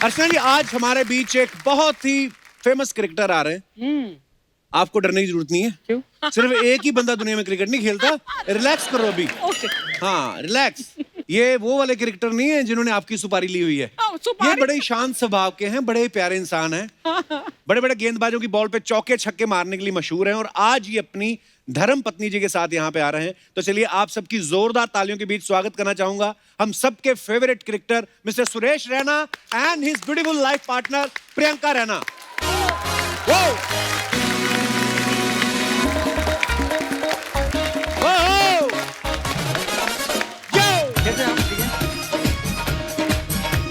अर्चना जी, आज हमारे बीच एक बहुत ही फेमस क्रिकेटर आ रहे हैं। आपको डरने की जरूरत नहीं है। क्यों? सिर्फ एक ही बंदा दुनिया में क्रिकेट नहीं खेलता। रिलैक्स करो अभी। ओके। हाँ, रिलैक्स। ये वो वाले क्रिकेटर नहीं है जिन्होंने आपकी सुपारी ली हुई है। सुपारी? ये बड़े शांत स्वभाव के हैं, बड़े प्यारे इंसान हैं। बड़े बड़े गेंदबाजों की बॉल पे चौके छक्के मारने के लिए मशहूर हैं और आज ये अपनी धर्म पत्नी जी के साथ यहाँ पे आ रहे हैं। तो चलिए आप सबकी जोरदार तालियों के बीच स्वागत करना चाहूंगा हम सबके favourite cricketer mister Suresh Raina and his beautiful life partner Priyanka Raina.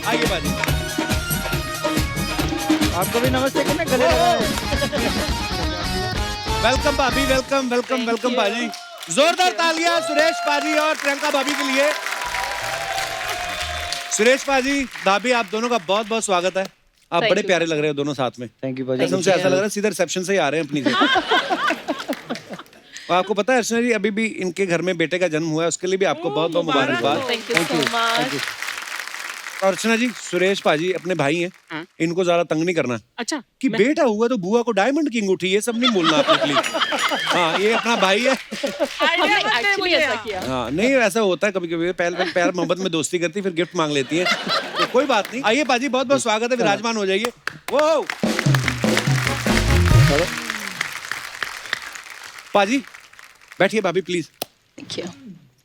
आइए बाजी। आपको भी नमस्ते करना गले वेलकम भाभी, वेलकम वेलकम वेलकम बाजी। जोरदार तालियां सुरेश पाजी और प्रियंका भाभी के लिए। सुरेश पाजी, भाभी, आप दोनों का बहुत बहुत स्वागत है। आप बड़े प्यारे लग रहे हो दोनों साथ में। थैंक यू भाजी। कसम से ऐसा लग रहा है सीधे रिसेप्शन से ही आ रहे हैं अपनी से। और आपको पता है अर्चना जी, अभी भी इनके घर में बेटे का जन्म हुआ है, उसके लिए भी आपको बहुत बहुत मुबारकबाद। Thank you so much. और अर्चना जी, सुरेश पाजी अपने भाई हैं। हाँ? इनको ज्यादा तंग नहीं करना अच्छा कि बेटा हुआ तो बुआ को डायमंड किंग उठी, ये सब नहीं बोलना आपने प्लीज। हाँ, ये अपना भाई है। हमने एक्चुअली ऐसा किया। हाँ, नहीं ऐसा होता है कभी कभी, पहले प्यार मोहब्बत में दोस्ती करती फिर गिफ्ट मांग लेती है, तो कोई बात नहीं। आइए पाजी, बहुत बहुत स्वागत है, विराजमान हो जाइए। वो पाजी बैठिए, भाभी प्लीज। Thank you.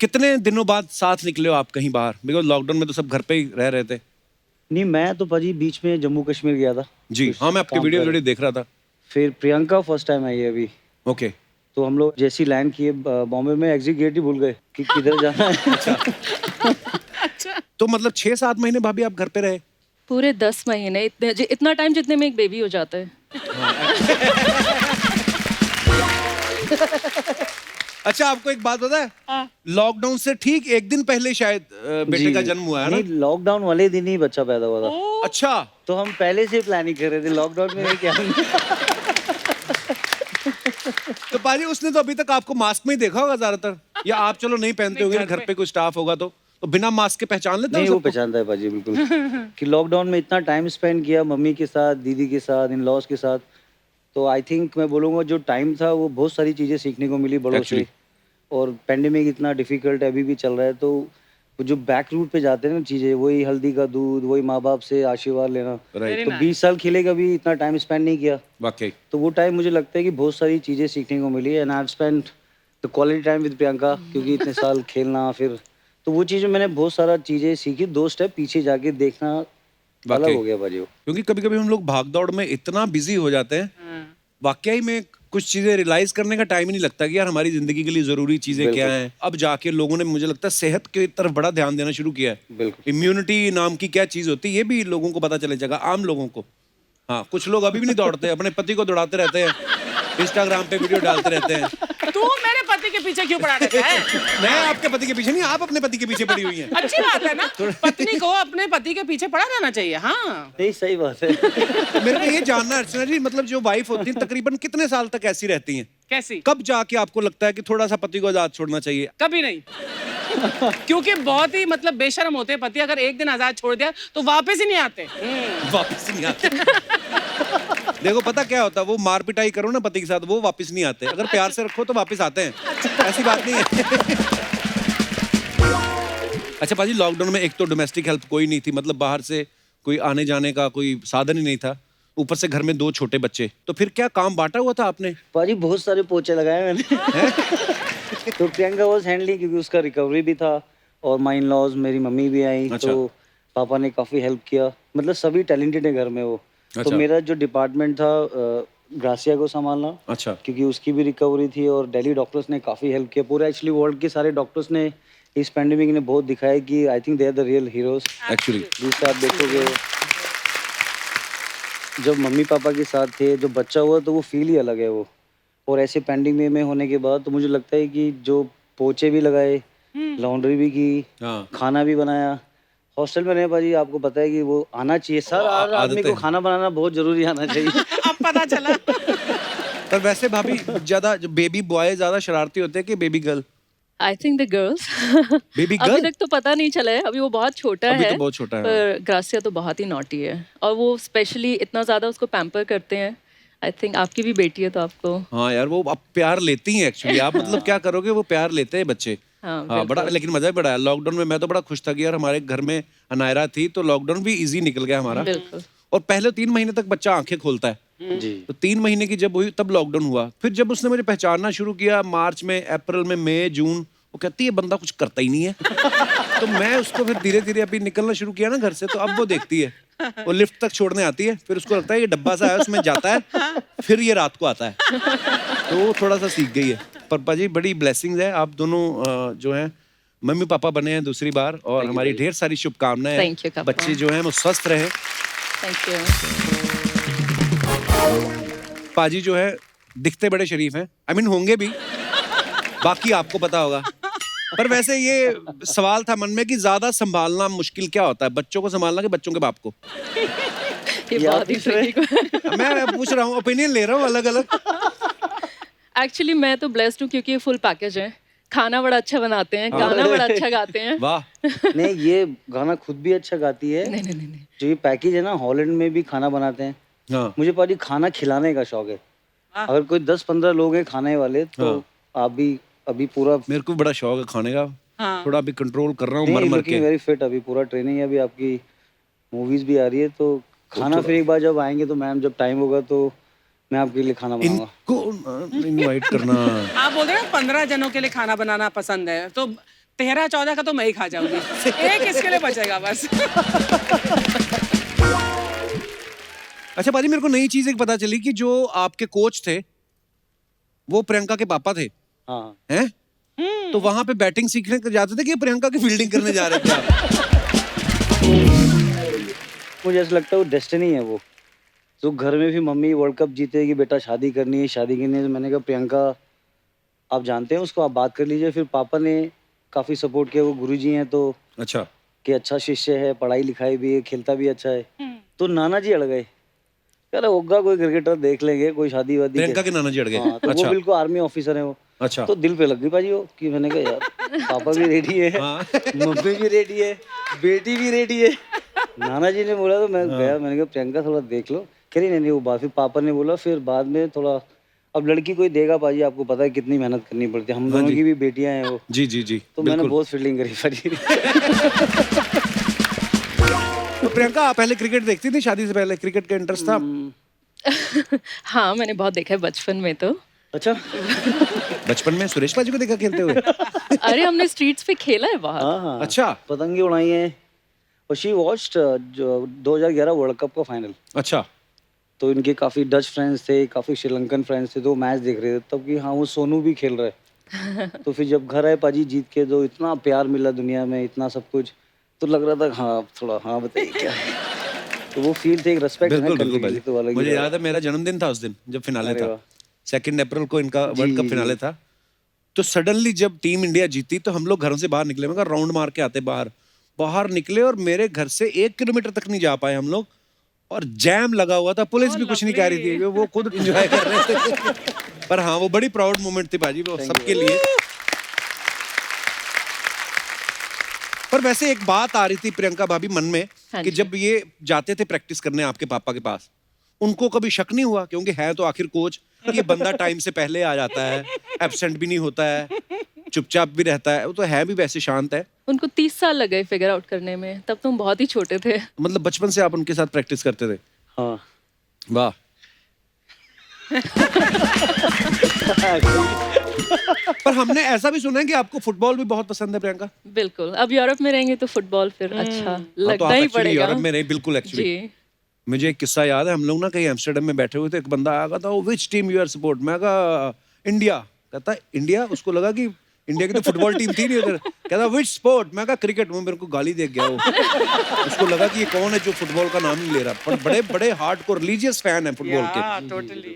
कितने दिनों बाद साथ निकले हो आप कहीं बाहर? बिकॉज लॉकडाउन में तो सब घर पे ही रह रहे थे। नहीं, मैं तो भाजी बीच में जम्मू कश्मीर गया था। जी हाँ, मैं आपके काम वीडियो कर- देख रहा था। फिर प्रियंका फर्स्ट टाइम आई है अभी। ओके। तो हम लोग जैसी लैंड किए बॉम्बे में, एग्जिट गेट ही भूल गए कि किधर जाना है। तो मतलब 6-7 महीने भाभी आप घर पे रहे? पूरे 10 महीने, इतना टाइम जितने में एक बेबी हो जाता है। अच्छा, आपको एक बात पता है, लॉकडाउन से ठीक एक दिन पहले शायद बेटे जी। का जन्म हुआ है ना? नहीं, लॉकडाउन वाले दिन ही बच्चा पैदा हुआ था। अच्छा, तो हम पहले से प्लानिंग कर रहे थे, लॉकडाउन में क्या। तो पाजी उसने तो अभी तक आपको मास्क में ही देखा होगा ज्यादातर, या आप चलो नहीं पहनते होंगे, घर पे कोई स्टाफ होगा तो बिना मास्क के पहचान लेता नहीं, है वो सबको? पहचानता है भाजी बिल्कुल। कि लॉकडाउन में इतना टाइम स्पेंड किया मम्मी के साथ, दीदी के साथ, इन लॉज के साथ। तो आई थिंक मैं बोलूँगा जो टाइम था वो बहुत सारी चीज़ें सीखने को मिली बड़ों से। Actually. और पेंडेमिक इतना डिफिकल्ट अभी भी चल रहा है, तो वो जो बैक रूट पे जाते हैं ना चीज़ें, वही हल्दी का दूध, वही माँ बाप से आशीर्वाद लेना। राइट, तो 20 साल खेलेगा भी इतना टाइम स्पेंड नहीं किया। वाकई। तो वो टाइम मुझे लगता है कि बहुत सारी चीज़ें सीखने को मिली। And I have spent the quality time with Priyanka, क्योंकि इतने साल खेलना, फिर तो वो चीज़ें मैंने बहुत सारा चीज़ें सीखी। 2 स्टेप पीछे जाके देखना अलग वाकई। हो गया भाजी। क्योंकि कभी कभी हम लोग भाग दौड़ में इतना बिजी हो जाते हैं, वाकई में कुछ चीजें रियलाइज करने का टाइम ही नहीं लगता कि यार हमारी जिंदगी के लिए जरूरी चीजें क्या हैं। अब जाके लोगों ने, मुझे लगता है, सेहत की तरफ बड़ा ध्यान देना शुरू किया है। बिल्कुल। इम्यूनिटी नाम की क्या चीज होती है, ये भी लोगों को पता चलेगा, आम लोगों को। हाँ, कुछ लोग अभी भी नहीं दौड़ते, अपने पति को दौड़ाते रहते हैं, इंस्टाग्राम पे वीडियो डालते रहते हैं। तू मेरे पति के पीछे क्यों पड़ा रहता है? मैं आपके पति के पीछे नहीं, आप अपने पति के पीछे पड़ी हुई हैं। अच्छी बात है ना, पत्नी को अपने पति के पीछे पड़ा रहना चाहिए। हाँ, नहीं, सही बात है। मेरे को ये जानना है अर्चना जी, मतलब जो वाइफ होती है तकरीबन कितने साल तक ऐसी रहती हैं? कैसी? कब जाके आपको लगता है कि थोड़ा सा पति को आजाद छोड़ना चाहिए? कभी नहीं। क्योंकि बहुत ही मतलब बेशर्म होते हैं पति, अगर एक दिन आजाद छोड़ दिया तो वापस ही नहीं आते। वापस नहीं आते। देखो पता क्या होता है, वो मार पिटाई करो ना पति के साथ, वो वापस नहीं आते। अगर प्यार से रखो तो वापस आते हैं, ऐसी बात नहीं है। अच्छा पाजी, लॉकडाउन में एक तो डोमेस्टिक हेल्प कोई नहीं थी, मतलब बाहर से कोई आने जाने का कोई साधन ही नहीं था, ऊपर से घर में 2 छोटे बच्चे, तो फिर क्या काम बांटा हुआ था आपने? भाजी बहुत सारे पोचे लगाए मैंने। तो प्रियंका वॉज हैंडलिंग, क्योंकि उसका रिकवरी भी था। और माई इन लॉज, मेरी मम्मी भी आई। अच्छा। तो पापा ने काफ़ी हेल्प किया। मतलब सभी टैलेंटेड है घर में वो। तो अच्छा। मेरा जो डिपार्टमेंट था, ग्रासिया को संभालना, अच्छा। क्योंकि उसकी भी रिकवरी थी। और दिल्ली डॉक्टर्स ने काफ़ी हेल्प किया। पूरे एक्चुअली वर्ल्ड के सारे डॉक्टर्स ने इस पैंडेमिक ने बहुत दिखाया कि I think they are the real heroes. Actually जिससे आप देखोगे, जब मम्मी पापा के साथ थे, जो बच्चा हुआ, तो वो फील ही अलग है वो। और ऐसे पेंडिंग में होने के बाद तो मुझे लगता है कि जो पोचे भी लगाए, लॉन्ड्री भी की, हाँ। खाना भी बनाया। हॉस्टल में रहे भाजी, आपको पता है कि वो आना चाहिए सर, हर आदमी को खाना बनाना बहुत जरूरी आना चाहिए। अब पता चला। पर वैसे भाभी, ज्यादा जो बेबी बॉय ज्यादा शरारती होते हैं कि baby girl? I think the girls baby अभी गर्ल तक तो पता नहीं चला है, अभी वो बहुत छोटा अभी है। तो बहुत छोटा है। पर ग्रासिया तो बहुत ही नॉटी है, और वो स्पेशली इतना ज्यादा उसको पैम्पर करते हैं। आई थिंक आपकी भी बेटी है तो आपको। हाँ यार, वो अब प्यार लेती हैं एक्चुअली। आप मतलब क्या करोगे, वो प्यार लेते हैं बच्चे। हाँ, हाँ बड़ा, बिल्कुल। लेकिन मजा भी बड़ा है। लॉकडाउन में मैं तो बड़ा खुश था कि यार हमारे घर में अनायरा थी, तो लॉकडाउन भी इजी निकल गया हमारा। बिल्कुल। और पहले 3 महीने तक बच्चा आंखें खोलता है, जी तो 3 महीने की जब हुई तब लॉकडाउन हुआ। फिर जब उसने मुझे पहचानना शुरू किया मार्च में, अप्रैल में, मई, जून, वो कहती है बंदा कुछ करता ही नहीं है। तो मैं उसको फिर धीरे धीरे अभी निकलना शुरू किया ना घर से, तो अब वो देखती है, वो लिफ्ट तक छोड़ने आती है, फिर उसको लगता है ये डब्बा सा है उसमें जाता है, फिर ये रात को आता है। तो वो थोड़ा सा सीख गई है। पर पाजी बड़ी ब्लेसिंग्स है, आप दोनों जो हैं मम्मी पापा बने हैं दूसरी बार, और हमारी ढेर सारी शुभकामनाएं Thank you, हैं। काका। बच्चे जो हैं वो स्वस्थ रहे। Thank you. पाजी जो है दिखते बड़े शरीफ हैं, आई मीन होंगे भी, बाकी आपको पता होगा। पर वैसे ये सवाल था मन में कि ज्यादा संभालना मुश्किल क्या होता है, बच्चों को संभालना कि बच्चों के बाप को? ये या बहुत ही दूसरे- tricky मैं पूछ रहा हूँ, ओपिनियन ले रहा हूँ अलग अलग। एक्चुअली मैं तो ब्लेस्ड हूँ क्योंकि ये फुल पैकेज है। खाना बड़ा अच्छा बनाते हैं, गाना बड़ा अच्छा गाते हैं। वाह, नहीं, ये गाना खुद भी अच्छा गाती है। नहीं नहीं नहीं नहीं। जो ये पैकेज है ना, हॉलैंड में भी खाना बनाते हैं। हाँ मुझे पाजी खाना खिलाने का शौक है। अगर कोई 10-15 लोग हैं खाने वाले, तो आप भी अभी पूरा मेरे को भी बड़ा शौक है खाने का। हाँ। थोड़ा अभी कंट्रोल कर रहा हूँ मर नहीं, मर लुकिंग के। Very fit. अभी पूरा ट्रेनिंग है, अभी आपकी मूवीज भी आ रही है, तो खाना फिर एक बार जब आएंगे तो मैम, जब टाइम होगा तो मैं आपके लिए खाना बनाऊंगा। इनको इनवाइट करना। आप बोल रहे हैं 15 जनों के लिए खाना बनाना पसंद है, तो 13-14 का तो मैं ही खा जाऊंगी। एक इसके लिए बचेगा बस। अच्छा पाजी, मेरे को नई चीज एक पता चली कि जो आपके कोच थे वो प्रियंका के पापा थे, हाँ, हैं? तो वहां पे बैटिंग सीखने के जाते थे कि प्रियंका की फील्डिंग करने जा रहे थे आप? मुझे ऐसा लगता है वो डेस्टिनी है वो। तो घर में भी मम्मी वर्ल्ड कप जीतेगी, बेटा शादी करनी है, शादी करनी है। तो मैंने कहा प्रियंका, आप जानते हैं उसको, आप बात कर लीजिए। फिर पापा ने काफी सपोर्ट किया, वो गुरुजी हैं तो, अच्छा, कि अच्छा शिष्य है, पढ़ाई लिखाई भी है, खेलता भी अच्छा है। तो नाना जी अड़ गए, कह रहे होगा कोई क्रिकेटर देख लेंगे, कोई शादी वादी प्रियंका के नाना जी अड़ गए। हाँ, तो वो अच्छा बिल्कुल आर्मी ऑफिसर है वो। अच्छा। तो दिल पे लग गई पाजी वो, कि मैंने कहा यार पापा भी रेडी है, हाँ। मम्मी भी रेडी है, बेटी भी रेडी है। नाना जी ने बोला तो मैं गया, मैंने कहा प्रियंका थोड़ा देख लो। कह रही नहीं वो बात। फिर पापा ने बोला, फिर बाद में थोड़ा, अब लड़की कोई देगा पाजी, आपको पता है कितनी मेहनत करनी पड़ती है। हम दोनों की भी बेटियां हैं वो, जी जी जी, तो मैंने बिल्कुल। बहुत फील्डिंग करी पाजी। तो प्रियंका, आप पहले क्रिकेट देखती थी? शादी से पहले क्रिकेट का इंटरेस्ट था? हाँ, मैंने बहुत देखा है बचपन में तो। अच्छा, बचपन में सुरेश पाजी को देखा खेलते हुए? अरे हमने स्ट्रीट्स पे खेला है बहुत। हाँ हाँ, अच्छा पतंगी उड़ाई है। और शी वॉच्ड जो 2011 वर्ल्ड कप का फाइनल। अच्छा। तो इनके काफी डच फ्रेंड्स थे, काफी श्रीलंकन फ्रेंड्स थे, तो मैच देख रहे थे तब कि हाँ वो सोनू भी खेल रहा है। तो फिर जब घर आए पाजी जीत के, तो इतना प्यार मिला दुनिया में, इतना सब कुछ, तो लग रहा था हाँ थोड़ा, हाँ बताइए क्या है। तो वो फील थे, एक रेस्पेक्ट है बिल्कुल करने बिल्कुल के लिए, भाई, तो अलग ही मुझे है। याद है मेरा जन्मदिन था उस दिन जब फिनाले अरे था। वाह। 2 अप्रैल को इनका वर्ल्ड कप जी, फिनाले जी। था। तो सडनली जब टीम इंडिया जीती तो हम लोग घरों से बाहर निकले। मैं कहा राउंड मार के आते बाहर। बाहर निकले और मेरे घर से 1 किलोमीटर तक नहीं जा पाए हम लोग, और जैम लगा हुआ था। पुलिस भी कुछ नहीं कह रही थी, वो खुद एंजॉय कर रहे थे। पर हाँ, वो बड़ी प्राउड मोमेंट थी पाजी, वो सबके लिए। पर वैसे एक बात आ रही थी प्रियंका भाभी मन में हाँ कि जी। जब ये जाते थे प्रैक्टिस करने आपके पापा के पास, उनको कभी शक नहीं हुआ, क्योंकि है तो आखिर कोच, कि ये बंदा टाइम से पहले आ जाता है, एब्सेंट भी नहीं होता है, चुपचाप भी रहता है, वो तो है भी वैसे शांत है। उनको 30 साल लग गए फिगर आउट करने में, तब तुम बहुत ही छोटे थे। मतलब बचपन से आप उनके साथ प्रैक्टिस करते थे? हाँ। वाह। पर हमने ऐसा भी सुना है कि आपको फुटबॉल भी बहुत पसंद है प्रियंका। बिल्कुल, अब यूरोप में रहेंगे तो फुटबॉल फिर अच्छा हाँ, तो लगना आप ही एक्चुअली पड़ेगा। यूरोप में रहे, बिल्कुल एक्चुअली। जी। मुझे एक किस्सा याद है, हम लोग ना कहीं एम्स्टर्डम में बैठे हुए थे, एक बंदा आया था, which team you are support? मैं कहा इंडिया। कहता इंडिया? उसको लगा कि इंडिया की तो फुटबॉल टीम थी नहीं उधर। कहता विच स्पोर्ट? मैं कहा क्रिकेट। वो मेरे को गाली दे गया वो। उसको लगा कि ये कौन है जो फुटबॉल का नाम नहीं ले रहा। पर बड़े बड़े हार्डकोर रिलीजियस फैन है फुटबॉल के। टोटली।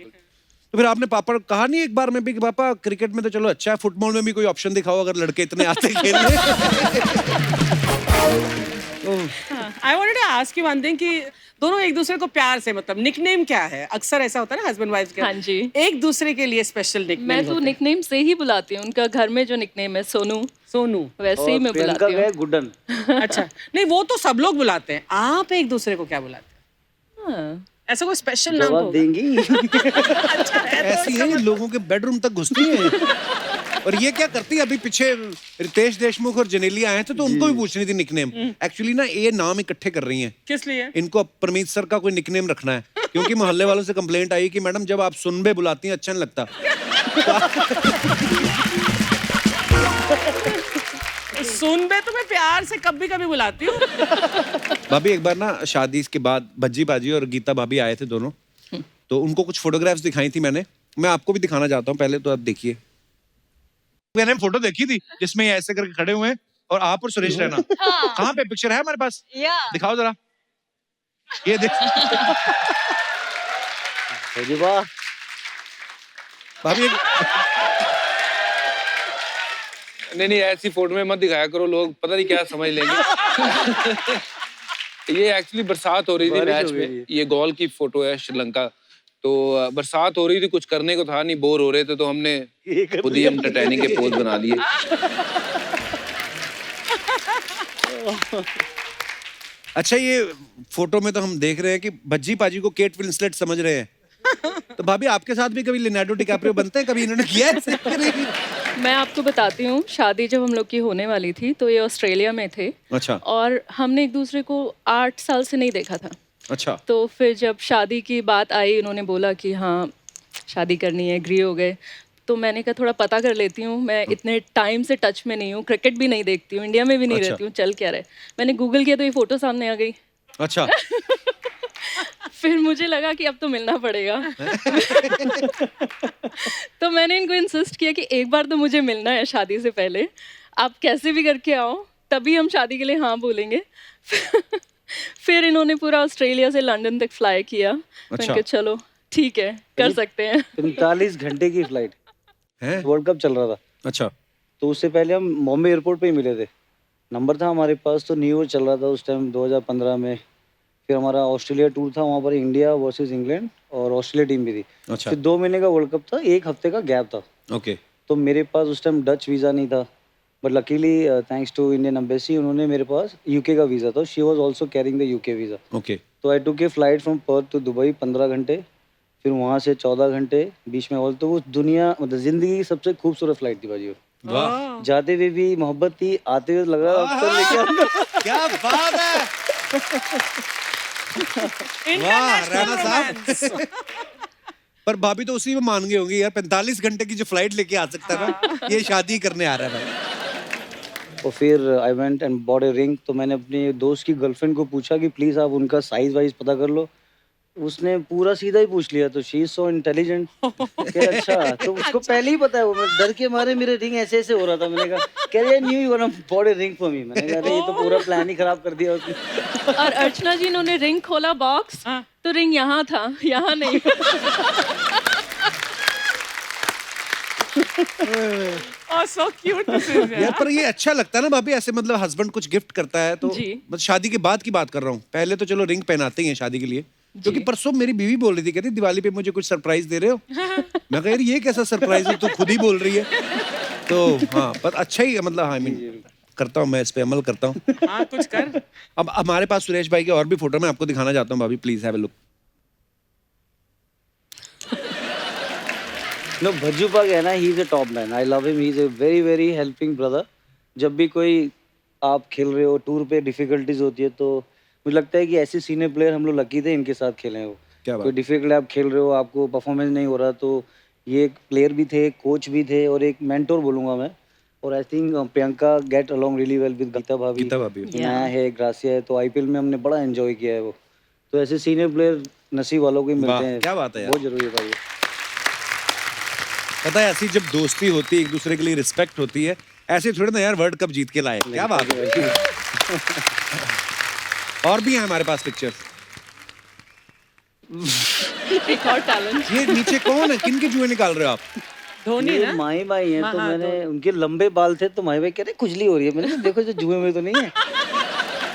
तो फिर आपने पापा को कहा नहीं एक बार में भी कि पापा क्रिकेट में तो चलो अच्छा है, फुटबॉल में भी कोई ऑप्शन दिखाओ अगर लड़के इतने आते खेलने? I wanted to ask you one thing कि दोनों एक दूसरे को प्यार से मतलब निकनेम क्या है? अक्सर ऐसा होता है ना हस्बैंड वाइफ के। हाँ जी। एक दूसरे के लिए स्पेशल निकनेम मैं तो निकनेम से ही बुलाती हूँ, उनका घर में जो निकनेम है सोनू, सोनू। वैसे ही और मैं प्रियंका बुलाती का है हूँ। गुड्डन। अच्छा, नहीं वो तो सब लोग बुलाते हैं, आप एक दूसरे को क्या बुलाते हैं? हाँ। ऐसा कोई स्पेशल नाम तो जवाब होगा। देंगी। अच्छा है तो ऐसी है ये लोगों के बेडरूम तक घुसती हैं। और ये क्या करती है, अभी पीछे रितेश देशमुख और जनेलिया आए थे तो उनको भी पूछ रही थी निकनेम। एक्चुअली ना ये नाम इकट्ठे कर रही हैं। किस लिए? इनको अब परमीत सर का कोई निकनेम रखना है, क्योंकि मोहल्ले वालों से कंप्लेंट आई कि मैडम जब आप सुनबे बुलाती हैं अच्छा नहीं लगता। सुन बे तो मैं प्यार से कभी कभी बुलाती हूँ। भाभी एक बार ना शादी के बाद भज्जी बाजी और गीता भाभी आए थे दोनों, तो उनको कुछ फोटोग्राफ्स दिखाई थी मैंने, मैं आपको भी दिखाना चाहता हूँ, पहले तो आप देखिए। मैंने फोटो देखी थी जिसमें ये ऐसे करके खड़े हुए हैं और आप और सुरेश रैना। कहाँ पे पिक्चर है हमारे पास? दिखाओ जरा, ये देख। अरे वाह। भाभी नहीं ऐसी फोटो में मत दिखाया करो, लोग पता नहीं क्या समझ लेंगे। ये एक्चुअली बरसात हो रही थी बारिश मैच हो गई में, थी। ये गोल की फोटो है श्रीलंका। तो बरसात हो रही थी, कुछ करने को था नहीं, बोर हो रहे थे तो हमने खुद ही एंटरटेनिंग के पोज बना लिए। अच्छा, ये फोटो में तो हम देख रहे हैं कि भज्जी पाजी को केट विंसलेट समझ रहे हैं, तो भाभी आपके साथ भी कभी लियोनार्डो डिकैप्रियो बनते हैं? कभी इन्होंने किया है? मैं आपको बताती हूँ, शादी जब हम लोग की होने वाली थी तो ये ऑस्ट्रेलिया में थे। अच्छा और हमने एक दूसरे को 8 साल से नहीं देखा था। अच्छा। तो फिर जब शादी की बात आई, उन्होंने बोला कि हाँ शादी करनी है, एग्री हो गए। तो मैंने कहा थोड़ा पता कर लेती हूँ, मैं इतने टाइम से टच में नहीं हूँ, क्रिकेट भी नहीं देखती हूँ, इंडिया में भी नहीं अच्छा। रहती हूँ, चल क्या रहे। मैंने गूगल किया तो ये फोटो सामने आ गई। अच्छा। फिर मुझे लगा कि अब तो मिलना पड़ेगा। तो मैंने इनको इंसिस्ट किया कि एक बार तो मुझे मिलना है शादी से पहले, आप कैसे भी करके आओ, तभी हम शादी के लिए हाँ बोलेंगे। फिर इन्होंने पूरा ऑस्ट्रेलिया से लंदन तक फ्लाई किया। मैंने अच्छा। कहा चलो ठीक है, कर सकते हैं। 45 घंटे की फ्लाइट, है? वर्ल्ड कप चल रहा था। अच्छा। तो उससे पहले हम बॉम्बे एयरपोर्ट पे ही मिले थे, नंबर था हमारे पास। तो न्यू ईयर चल रहा था उस टाइम 2015 में। फिर हमारा ऑस्ट्रेलिया टूर था, वहाँ पर इंडिया वर्सेस इंग्लैंड और ऑस्ट्रेलिया टीम भी थी। अच्छा। फिर 2 महीने का वर्ल्ड कप था, 1 हफ्ते का गैप था। ओके। तो मेरे पास उस टाइम डच वीज़ा नहीं था, but luckily thanks to Indian embassy उन्होंने मेरे पास यूके का वीज़ा था। She was also carrying the UK visa. Okay. तो I took a flight from Perth to Dubai 15 घंटे, फिर वहाँ से 14 घंटे बीच में और। तो वो दुनिया मतलब ज़िंदगी की सबसे खूबसूरत फ्लाइट थी भाजी वो। वाह, जाते हुए भी मोहब्बत थी, आते हुए लग रहा अब तो लेके आऊंगा। क्या बात है। वाह राणा साहब। पर भाभी तो उसी में मान गई होंगी यार, 45 घंटे की जो फ्लाइट लेके आ सकता है ना, ये शादी करने आ रहा है भाई। और फिर I went and bought a ring. तो मैंने अपने दोस्त की गर्लफ्रेंड को पूछा कि प्लीज़ आप उनका साइज़ वाइज पता कर लो। उसने पूरा सीधा ही पूछ लिया। तो शी इज सो इंटेलिजेंट। अच्छा, तो उसको पहले ही पता है। वो मैं डर के मारे मेरे रिंग ऐसे ऐसे हो रहा था। मैंने कहा कह रही new you gonna bot a ring for me. मैंने कहा अरे ये तो पूरा प्लान ही खराब कर दिया उसने। और अर्चना जी, इन्होंने रिंग खोला बॉक्स, तो रिंग यहाँ था, यहाँ नहीं। Oh, so cute this is, यार यार। पर ये अच्छा लगता है ना भाभी, ऐसे मतलब हस्बैंड कुछ गिफ्ट करता है तो। जी। मतलब शादी के बाद की बात कर रहा हूँ, पहले तो चलो रिंग पहनाते ही हैं शादी के लिए। क्योंकि परसों मेरी बीवी बोल रही थी, कहती दिवाली पे मुझे कुछ सरप्राइज दे रहे हो। मैं कहा यार ये कैसा सरप्राइज है, तू खुद ही बोल रही है। तो हाँ, पर अच्छा ही मतलब हाँ, आई मीन करता हूँ मैं, इस पे अमल करता हूँ। हाँ कुछ कर। अब हमारे पास सुरेश भाई की और भी फोटो मैं आपको दिखाना चाहता हूँ भाभी, please have a look. No, Bhajju पाग है ना, he is a top man. I love him, he is a very very helping brother. जब भी कोई आप खेल रहे हो टूर पे, डिफिकल्टीज होती है, तो मुझे लगता है कि ऐसे सीनियर प्लेयर हम लोग लकी थे इनके साथ खेले हो। क्या बात। कोई डिफिकल्ट आप खेल रहे हो, आपको परफॉर्मेंस नहीं हो रहा, तो ये एक प्लेयर भी थे, कोच भी थे और एक मेंटोर बोलूंगा मैं। और I think Priyanka get along really well with Geeta भाभी। गीता भाभी। नया है, ग्रासिया है, तो आईपीएल में हमने बड़ा एंजॉय किया है वो। तो ऐसे सीनियर प्लेयर नसीब वालों को ही मिलते वाह, हैं। क्या बात है यार। बहुत जरूरी है भाई। पता है ऐसी जब दोस्ती होती है, एक दूसरे के लिए रिस्पेक्ट होती है, ऐसे थोड़ी ना यार वर्ल्ड कप जीत के लाए। क्या बात है। और भी हैं हमारे पास पिक्चर्स। एक और टैलेंट। ये नीचे कौन है, किन के जुए निकाल रहे हो आप? धोनी ये ना। माही भाई हैं। तो हाँ, मैंने उनके लंबे बाल थे, तो माही भाई कह रहे खुजली हो रही है। मैंने कहा देखो जो जुए में तो नहीं है।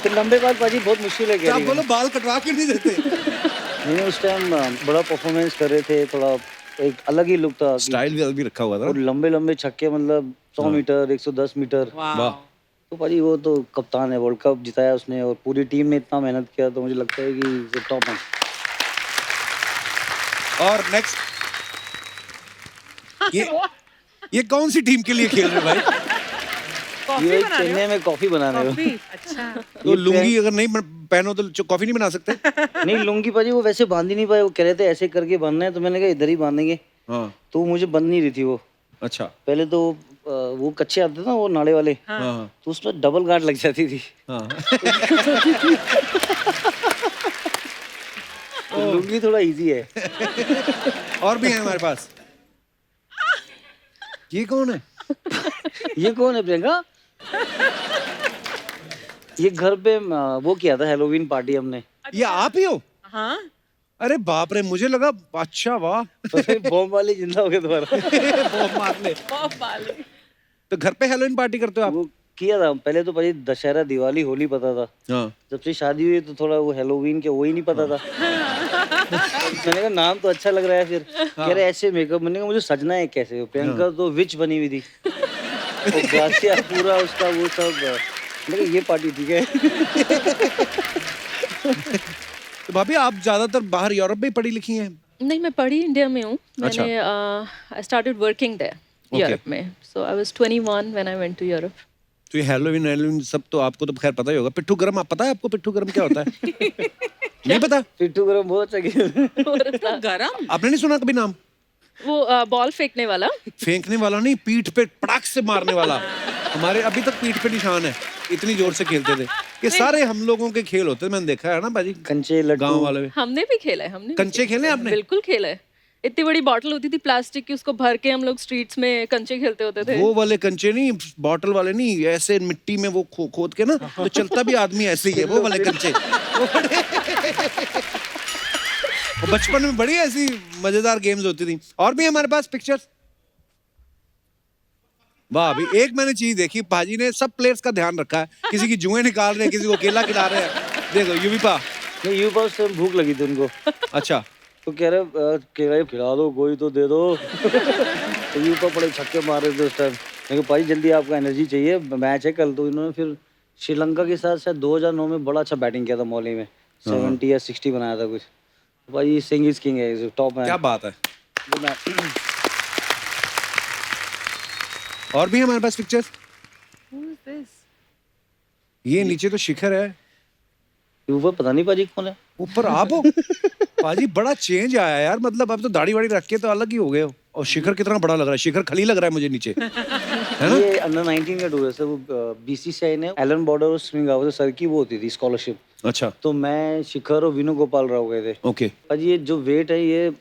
फिर लंबे बाल पाजी बहुत मुश्किल है तो आप कैरी बोलो बाल कटवा के नहीं देते? नहीं उस टाइम बड़ा परफॉर्मेंस कर रहे थे, थोड़ा एक अलग ही लुक था कि- स्टाइल भी रखा हुआ था और लंबे लंबे छक्के, मतलब 100 मीटर 110 मीटर। वाह तो पाजी वो तो कप्तान है, वर्ल्ड कप जिताया उसने और पूरी टीम ने इतना मेहनत किया, तो मुझे लगता है कि टॉप है। और नेक्स्ट ये कौन सी टीम के लिए खेल रहे हो भाई? कॉफी ये बना रहे चेन्नई में कॉफी बना रहे हो? हो। कॉफी अच्छा। तो लुंगी अगर नहीं पहनो तो कॉफी नहीं बना सकते? नहीं लुंगी पाजी वो वैसे बांध ही नहीं पाए, वो कह रहे थे ऐसे करके बांधना है, तो मैंने कहा इधर ही बांधेंगे, हाँ तो मुझे बंद नहीं रही थी वो। अच्छा पहले तो वो कच्चे आते थे ना वो नाड़े वाले, हाँ तो उसमें डबल गांठ लग जाती थी। हाँ तो लुंगी थोड़ा इजी है। और भी है हमारे पास। ये कौन है? ये कौन है प्रियंका? ये घर पे वो किया था हेलोवीन पार्टी हमने। ये आप ही हो? हाँ अरे बाप रे, मुझे लगा अच्छा वाह। तो फिर बॉम्ब वाले जिंदा हो गए दोबारा। बॉम्ब मारने। तो घर पे हेलोइन पार्टी करते हो आप? वो किया था पहले तो भाई, दशहरा दिवाली होली पता था, हाँ जब से शादी हुई तो थोड़ा वो हेलोवीन के वो ही नहीं पता था। मैंने कहा नाम तो अच्छा लग रहा है, फिर कह रहे ऐसे मेकअप, मैंने कहा मुझे सजना है कैसे। प्रियंका तो विच बनी हुई थी और ग्रासिया पूरा उसका वो सब। मैंने कहा ये पार्टी ठीक है। तो भाभी आप ज्यादातर बाहर यूरोप में पढ़ी लिखी हैं? नहीं, मैं पढ़ी इंडिया में हूँ। अच्छा। मैंने I started working there Europe में, so I was 21 when I went to Europe. तो ये हेलोवीन सब तो आपको तो खैर पता ही होगा। पिट्ठू गरम आप पता है आपको? पिट्ठू गरम क्या होता है? नहीं पता? पिट्ठू गरम बहुत अच्छा किया। गरम। आपने नहीं सुना कभी नाम? वो बॉल फेंकने वाला। फेंकने वाला नहीं, पीठ पे पटाख से मारने वाला। हमारे अभी तक पीठ पे निशान है, इतनी जोर से खेलते थे। ये सारे हम लोगों के खेल होते थे, मैंने देखा है ना बाजी। कंचे गांव लड्डू वाले में। हमने भी खेला है, हमने भी कंचे खेले आपने? बिल्कुल खेला है। इतनी बड़ी बॉटल होती थी प्लास्टिक की, उसको भर के हम लोग स्ट्रीट्स में कंचे खेलते होते थे। वो वाले कंचे नहीं, बॉटल वाले नहीं, ऐसे मिट्टी में वो खोद के ना, तो चलता भी आदमी ऐसे ही है, वो वाले कंचे। और बचपन में बड़ी ऐसी मजेदार गेम्स होती थी। और भी हमारे पास पिक्चर्स। वाह, अभी एक मैंने चीज देखी, पाजी ने सब प्लेयर्स का ध्यान रखा है। किसी की जुएं निकाल रहे हैं, किसी को केला खिला रहे हैं। देखो युविपा। नहीं यू पास से भूख लगी थी उनको, अच्छा तो कह रहे केला खिला दो, कोई तो दे दो। तो यू पर बड़े छक्के मार रहे थे उस टाइम। मैं कहा भाई जल्दी आपको एनर्जी चाहिए, मैच है कल। तो इन्होंने फिर श्रीलंका के साथ शायद 2009 में बड़ा अच्छा बैटिंग किया था मौली में, 70 या 60 बनाया था कुछ। भाई सिंग इज किंग है, टॉप है। क्या बात है। और भी हमारे पास पिक्चर्स। ये नीचे तो शिखर है, ऊपर पता नहीं पाजी कौन है। ऊपर आप हो? पाजी बड़ा चेंज आया यार, मतलब अब तो दाढ़ी वाड़ी रख के तो अलग ही हो गए हो। और शिखर कितना बड़ा लग रहा है, शिखर खली लग रहा है मुझे नीचे, है ना? ये अंडर 19 का टूर है सर, वो बीसीसीआई ने एलन बॉर्डर और स्विंग हाउस सर की वो होती थी स्कॉलरशिप। अच्छा तो मैं शिखर और विनू गोपाल राव गए थे। ओके। पाजी ये जो वेट है ये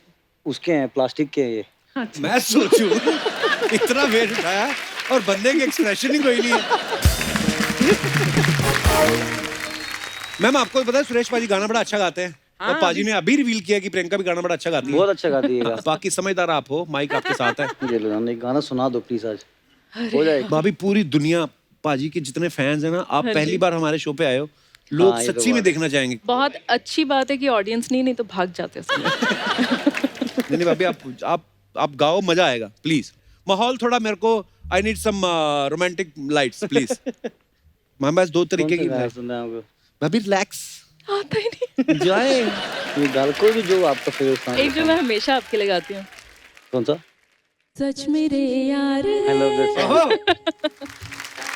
उसके हैं, प्लास्टिक के हैं ये। मैं सोचूं इतना वेट उठाया और बंदे के एक्सप्रेशन ही कोई नहीं है। मैम आपको पता है सुरेश पाजी गाना बड़ा अच्छा गाते हैं। और पाजी ने अभी रिवील किया कि प्रियंका भी गाना बड़ा अच्छा गाती है। बहुत अच्छा गाती है। बाकी समझदार आप हो, माइक आपके साथ है। ये लो ना, एक गाना सुना दो प्लीज आज, हो जाएगा। भाभी पूरी दुनिया पाजी के जितने फैंस हैं ना, आप पहली बार हमारे शो पे आए हो, लोग हाँ, ये तो सच्ची में बात देखना चाहेंगे। बहुत अच्छी बात है कि ऑडियंस नहीं तो भाग जाते हैं। नहीं भाभी आप गाओ, मजा आएगा प्लीज। माहौल थोड़ा मेरे को, I need some romantic lights please. हमारे पास 2 तरीके की गाना सुनना है आपको? भाभी रिलैक्स आता ही नहीं। जाए। ये गाल कोई भी जो आपका फेवरेट सॉन्ग एक जो मैं हमेशा आपके लिए गाती हूँ, कौन सा? सच मेरे यार I love this song,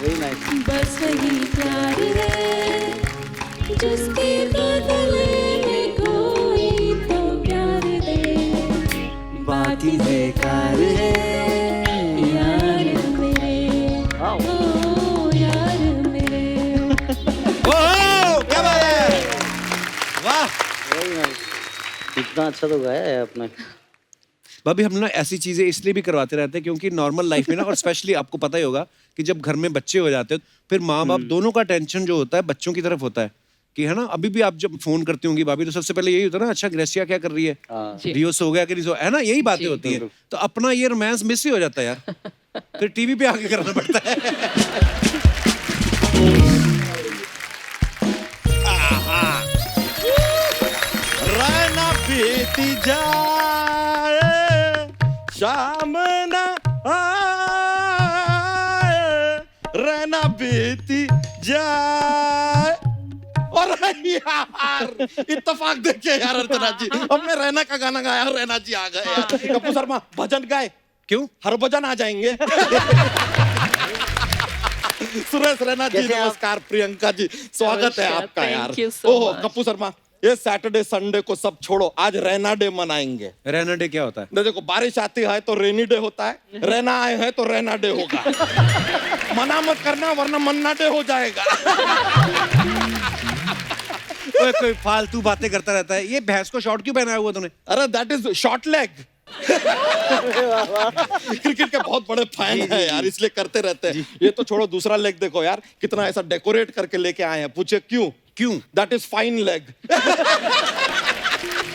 very nice. बस वही प्यार है जिसके बदले में कोई तो प्यार दे, बाकी बेकार है यार मेरे, ओ यार मेरे। ओह क्या बात है, वाह। Very nice. इतना अच्छा तो गाया है आपने। भाभी हम ना ऐसी चीजें इसलिए भी करवाते रहते हैं क्योंकि नॉर्मल लाइफ में ना, और स्पेशली आपको पता ही होगा कि जब घर में बच्चे हो जाते हैं फिर माँ बाप दोनों का टेंशन जो होता है बच्चों की तरफ होता है कि है ना। अभी भी आप जब फोन करती होंगी भाभी तो सबसे पहले यही होता है ना, अच्छा ग्रेसिया क्या कर रही है, जी। रियो सो गया कि नहीं सो, है ना, यही बातें होती हैं। तो अपना ये रोमांस मिस ही हो जाता है यार, फिर टीवी पे आके करना पड़ता है। बीती जाए शाम न आए रहना बीती जाए। और यार इत्तेफाक देखिए यार अर्चना जी, अब मैं रैना का गाना गाया और रैना जी आ गए यार। कपूर शर्मा भजन गाए, क्यों? हर भजन आ जाएंगे। सुरेश रैना जी कैसे आप? नमस्कार, प्रियंका जी स्वागत है नमस्कार, आपका यार। thank you so oh much. Kapoor Sharma, ये सैटरडे संडे को सब छोड़ो, आज रैना डे मनाएंगे। रहना डे क्या होता है? देखो बारिश आती है तो रेनी डे होता है, रहना आए हैं तो रहना डे होगा। मना मत करना वरना मन्ना डे हो जाएगा। ओए, कोई फालतू बातें करता रहता है। ये भैंस को शॉर्ट क्यों पहनाया हुआ तूने? अरे that is short leg. Cricket के बहुत बड़े फैन है यार, इसलिए करते रहते हैं। ये तो छोड़ो, दूसरा लेग देखो यार, कितना ऐसा डेकोरेट करके लेके आए हैं। पूछे क्यों? क्यों? That is fine leg.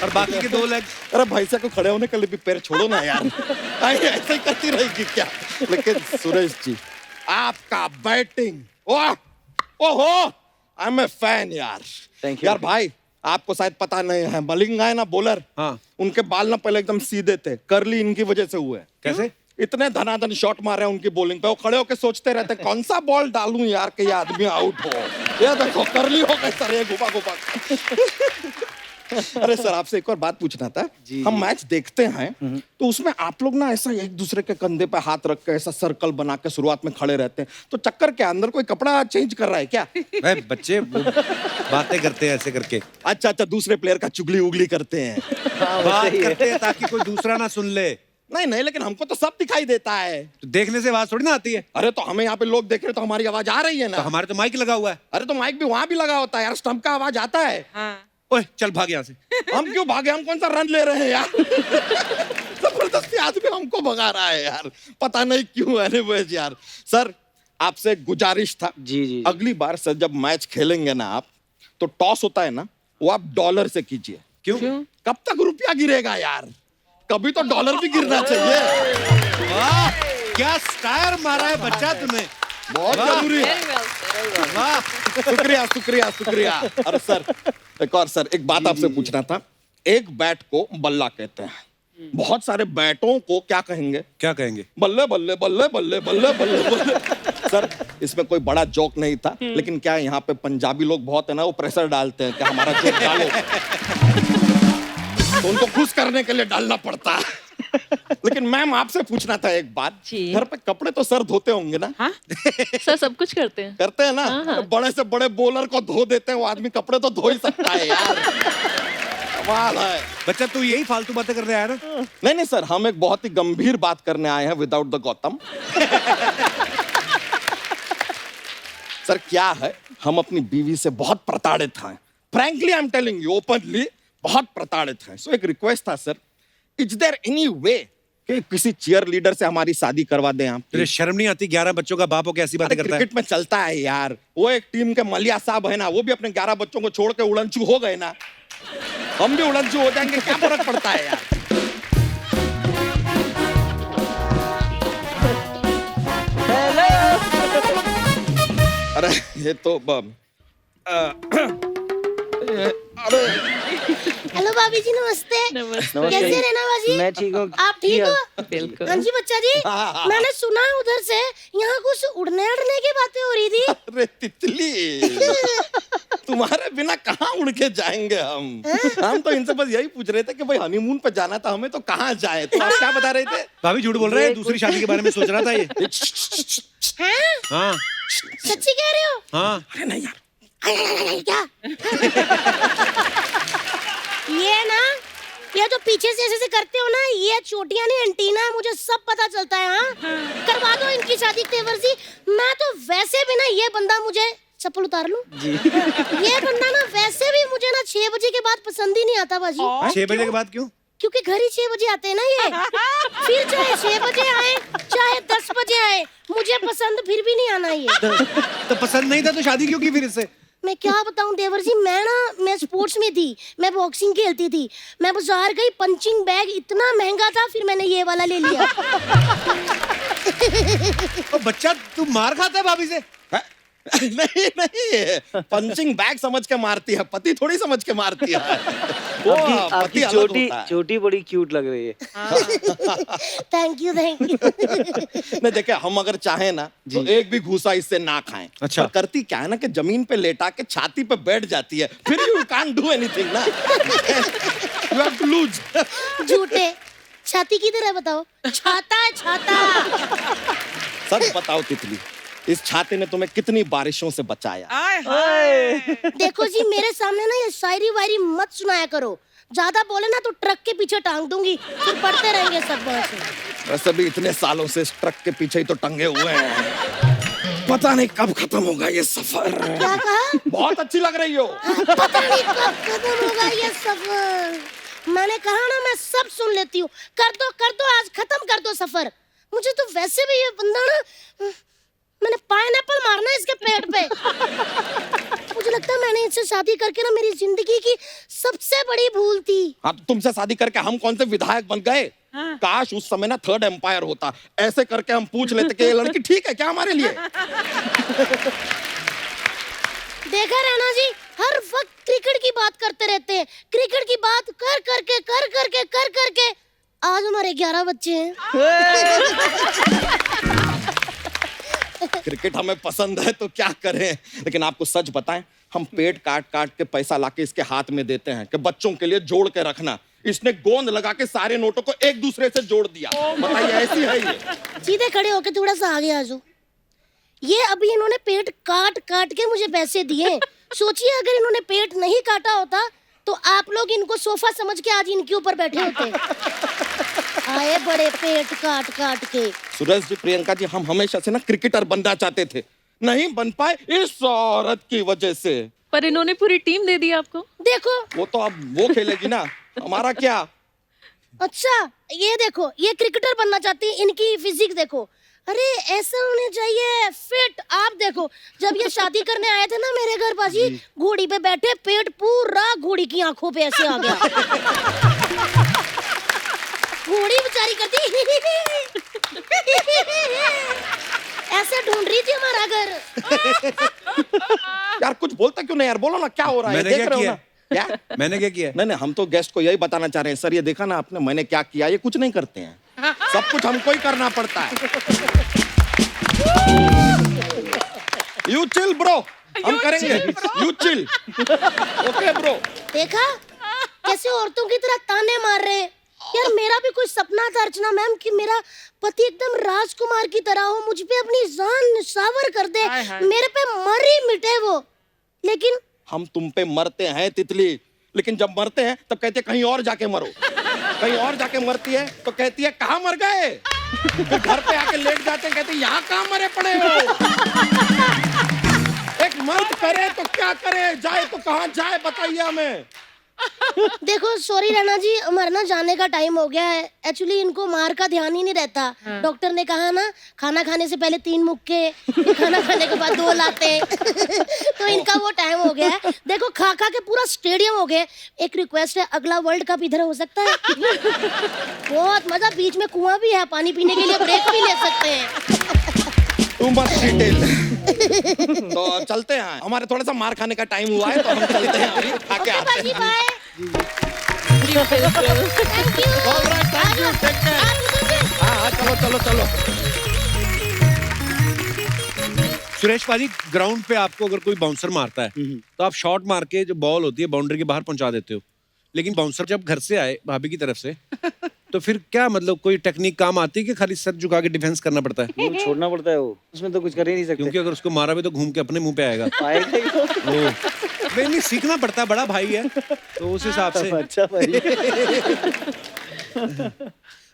और बाकी के 2 लेग? अरे भैंसा को खड़े होने के लिए भी पैर छोड़ो ना यार। आई ऐसे ही करती रहेगी क्या? लेकिन सुरेश जी आपका बैटिंग, वाह ओहो, आई एम ए फैन यार। Thank you. यार भाई आपको शायद पता नहीं है, मलिंगा है ना बॉलर, हाँ। उनके बाल ना पहले एकदम सीधे थे, कर्ली इनकी वजह से हुए। कैसे? इतने धनाधन शॉट मारे हैं उनकी बॉलिंग पे, वो खड़े होकर सोचते रहते कौन सा बॉल डालूं यार कि ये आदमी आउट हो। ये देखो कर्ली हो गए सर, ये घुमा घुमा। अरे सर आपसे एक और बात पूछना था। हम मैच देखते हैं तो उसमें आप लोग ना ऐसा एक दूसरे के कंधे पे हाथ रख के ऐसा सर्कल बना के शुरुआत में खड़े रहते हैं, तो चक्कर के अंदर कोई कपड़ा चेंज कर रहा है क्या? भाई बच्चे वो बातें करते हैं ऐसे करके, अच्छा अच्छा, दूसरे प्लेयर का चुगली उगली करते हैं। बात करते हैं ताकि कोई दूसरा ना सुन ले। नहीं नहीं, लेकिन हमको तो सब दिखाई देता है। तो देखने से आवाज थोड़ी ना आती है। अरे तो हमें यहाँ पे लोग देख रहे तो हमारी आवाज आ रही है तो ना। हमारे तो माइक लगा हुआ है। अरे तो माइक भी वहां भी लगा होता है यार, स्टंप का आवाज आता है। हाँ। ओए चल भाग यहाँ से। हम क्यों भागे? हम कौन सा रन ले रहे हैं यार? जबरदस्ती आदमी हमको भगा रहा है यार, पता नहीं क्यों। एनीवेज यार, सर आपसे एक गुजारिश था। जी। अगली बार सर जब मैच खेलेंगे ना आप, तो टॉस होता है ना, वो आप डॉलर से कीजिए। क्यों? कब तक रुपया गिरेगा यार? कभी तो डॉलर भी गिरना चाहिए। वाह क्या स्टायर मारा है बच्चा तूने। बहुत जरूरी है। वाह शुक्रिया शुक्रिया शुक्रिया। अरे सर एक और सर, एक बात आपसे पूछना था। एक बैट को बल्ला कहते हैं, बहुत सारे बैटों को क्या कहेंगे? क्या कहेंगे? बल्ले बल्ले बल्ले बल्ले बल्ले बल्ले बल्ले। सर इसमें कोई बड़ा जोक नहीं था, लेकिन क्या यहाँ पे पंजाबी लोग बहुत है ना, वो प्रेशर डालते हैं कि हमारा जोक डालो, तो उनको खुश करने के लिए डालना पड़ता है। लेकिन मैम आपसे पूछना था एक बात, जी। घर पे कपड़े तो सर धोते होंगे ना? हाँ? सर सब कुछ करते हैं। करते हैं ना? हाँ। बड़े से बड़े बॉलर को धो देते हैं, वो आदमी कपड़े तो धो ही सकता है यार। कमाल है। बच्चा तू यही फालतू बातें करने आया ना? नहीं नहीं सर, हम एक बहुत ही गंभीर बात करने आए हैं विदाउट द गौतम। सर क्या है, हम अपनी बीवी से बहुत प्रताड़ित हैं। Frankly I am telling you openly, बहुत प्रताड़ित हैं। सो एक रिक्वेस्ट था sir, is there any way कि किसी चीयर लीडर से हमारी शादी करवा दें आप? तुझे शर्म नहीं आती? 11 बच्चों का बाप हो के ऐसी बातें करता है? क्रिकेट में चलता है यार, वो एक टीम के मलिया साहब है ना, वो भी अपने 11 बच्चों को छोड़ के उड़नचू हो गए ना, हम भी उड़नचू हो जाएंगे, क्या फर्क पड़ता है यार? अरे ये तो अरे हेलो भाभी जी, नमस्ते। नमस्ते। कैसे रहना बाजी? मैं ठीक हूँ। आप ठीक हो? बिल्कुल। हाँ जी बच्चा जी, मैंने सुना उधर से यहाँ कुछ उड़ने अड़ने की बातें हो रही थी। अरे तितली, तुम्हारे बिना कहाँ उड़ के जाएंगे हम तो इनसे बस यही पूछ रहे थे कि भाई हनीमून पे जाना था हमें, तो कहाँ जाए? तो आप क्या बता रहे थे? भाभी झूठ बोल रहे हैं, दूसरी शादी के बारे में सोच रहा था ये। हैं? हाँ सच्ची कह रहे हो? हाँ। अरे नहीं यार, क्या? ये ना, ये जो पीछे से ऐसे करते हो ना, ये चोटियां नहीं एंटीना है, मुझे सब पता चलता है। हाँ, करवा दो इनकी शादी तेवरसी। मैं तो वैसे भी ना, ये बंदा मुझे, चप्पल उतार लूं? जी। ये बंदा ना वैसे भी मुझे ना 6 बजे के बाद पसंद ही नहीं आता बाजी। 6 बजे के बाद क्यों? क्योंकि घर ही 6 बजे आते हैं ना ये। फिर चाहे 6 बजे आए चाहे 10 बजे आए, मुझे पसंद फिर भी नहीं आना ये। तो पसंद नहीं था तो शादी क्यों की फिर इससे? मैं क्या बताऊं देवर जी, मैं स्पोर्ट्स में थी, मैं बॉक्सिंग खेलती थी, मैं बाजार गई, पंचिंग बैग इतना महंगा था, फिर मैंने ये वाला ले लिया। तो बच्चा तू मार खाता है भाभी से? है? नहीं नहीं, पंचिंग बैग समझ के मारती है, पति थोड़ी समझ के मारती है। वो आपकी पति अलग चोटी होता है। चोटी बड़ी क्यूट लग रही है। Thank you thank you. नहीं देखिए, हम अगर चाहें ना तो एक भी घूसा इससे ना खाएं। अच्छा। पर करती क्या है ना कि जमीन पे लेटा के छाती पे बैठ जाती है, फिर यू कांट डू एनीथिंग ना। You have to lose. झूठे, छाती किधर है बताओ? छाता है छाता। सच बताओ तितली, इस छाते ने तुम्हें कितनी बारिशों से बचाया? आय हाय। देखो जी, मेरे सामने ना ये शायरी वायरी मत सुनाया करो। ज्यादा बोले ना तो ट्रक के पीछे टांग दूंगी, फिर पढ़ते रहेंगे सब वहाँ से। वैसे भी इतने सालों से इस ट्रक के पीछे ही तो टंगे हुए हैं। पता नहीं कब खत्म होगा ये सफर। क्या कहा? बहुत अच्छी लग रही हो। पता नहीं कब खत्म होगा ये सफर। मैंने कहा ना, मैं सब सुन लेती हूँ। कर दो आज खत्म कर दो सफर। मुझे तो वैसे भी ये बंदा ना, मैंने पाइनएप्पल मारना है इसके पेट पे। मुझे लगता है मैंने इससे शादी करके ना मेरी जिंदगी की सबसे बड़ी भूल थी। हाँ, तो तुमसे शादी करके हम कौन से विधायक बन गए? काश उस समय ना थर्ड एम्पायर होता, ऐसे करके हम पूछ लेते कि ये लड़की ठीक है क्या हमारे लिए। देखा रैना जी, हर वक्त क्रिकेट की बात करते रहते हैं। क्रिकेट की बात कर करके आज हमारे 11 बच्चे हैं। क्रिकेट हमें पसंद है तो क्या करें, लेकिन आपको सच बताएं, हम पेट काट काट के पैसा लाके इसके हाथ में देते हैं कि बच्चों के लिए जोड़ के रखना। इसने गोंद लगा के सारे नोटों को एक दूसरे से जोड़ दिया। बताइए, ऐसी है ये? सीधे खड़े होके थोड़ा सा आगे आ जाओ। ये अभी इन्होंने पेट काट काट के मुझे पैसे दिए। सोचिए अगर इन्होंने पेट नहीं काटा होता तो आप लोग इनको सोफा समझ के आज इनके ऊपर बैठे होते। आए बड़े पेट काट काट के। सुरेश जी, प्रियंका जी, हम हमेशा से ना क्रिकेटर बनना चाहते थे, नहीं बन पाए इस औरत की वजह से। पर इन्होंने पूरी टीम दे दी आपको। देखो, वो तो अब वो खेलेगी ना, हमारा क्या। अच्छा ये देखो, ये क्रिकेटर बनना चाहती है, इनकी फिजिक देखो। अरे ऐसा होने चाहिए फिट। आप देखो, जब ये शादी करने आए थे ना मेरे घर बाजी, घोड़ी पे बैठे, पेट पूरा घोड़ी की आंखों पे ऐसे आ गया। घोड़ी बेचारी करती ऐसे ढूंढ रही थी हमारा घर। यार कुछ बोलता क्यों नहीं यार, बोलो ना क्या हो रहा है। मैंने देख क्या रहे हो किया? ना क्या? मैंने क्या किया? नहीं नहीं, हम तो गेस्ट को यही बताना चाह रहे हैं, सर ये देखा ना आपने मैंने क्या किया, ये कुछ नहीं करते हैं, सब कुछ हमको ही करना पड़ता है। यू चिल ब्रो, हम करेंगे। You chill, okay bro. देखा कैसे औरतों की तरह ताने मार रहे हैं। यार मेरा भी कोई सपना था अर्चना मैम कि मेरा पति एकदम राजकुमार की तरह हो, मुझ पे अपनी जान निछावर कर दे, हाय हाय। मेरे पे मर ही मिटे वो। लेकिन हम तुम पे मरते हैं तितली, लेकिन जब मरते हैं तब कहते हैं कहीं और जाके मरो। कहीं और जाके मरती है तो कहती है कहाँ मर गए। फिर घर पे आके लेट जाते हैं, कहते हैं यहाँ कहाँ मरे पड़े हो। एक मर्द करे तो क्या करे, जाए तो कहाँ जाए, बताइए हमें। देखो सॉरी रैना जी, हमारा ना जाने का टाइम हो गया है। एक्चुअली इनको मार का ध्यान ही नहीं रहता। डॉक्टर ने कहा ना, खाना खाने से पहले 3 मुक्के, फिर खाना खाने के बाद 2 लाते। तो इनका वो टाइम हो गया है। देखो खा खा के पूरा स्टेडियम हो गया। एक रिक्वेस्ट है, अगला वर्ल्ड कप इधर हो सकता है? बहुत मजा, बीच में कुआं भी है, पानी पीने के लिए ब्रेक भी ले सकते हैं। तू मत डिटेल। तो चलते हैं, हमारे थोड़ा सा मार खाने का टाइम हुआ है तो हम चलते हैं, अभी खा के आते बाजी हैं। Bye. Thank you. Alright, thank you, take care. हाँ चलो चलो चलो। सुरेश पाजी, ग्राउंड पे आपको अगर कोई बाउंसर मारता है तो आप शॉट मार के जो बॉल होती है बाउंड्री के बाहर पहुंचा देते हो, लेकिन बाउंसर जब घर से आए भाभी की तरफ से तो फिर क्या मतलब कोई टेक्निक काम आती है कि खाली सर झुका के डिफेंस करना पड़ता है? वो छोड़ना पड़ता है, वो उसमें तो कुछ कर ही नहीं सकते। क्योंकि अगर उसको मारा भी तो घूम के अपने मुंह पे आएगा। आएगा ही तो। वो नहीं, सीखना पड़ता है, बड़ा भाई है तो उस हिसाब से। अच्छा भाई।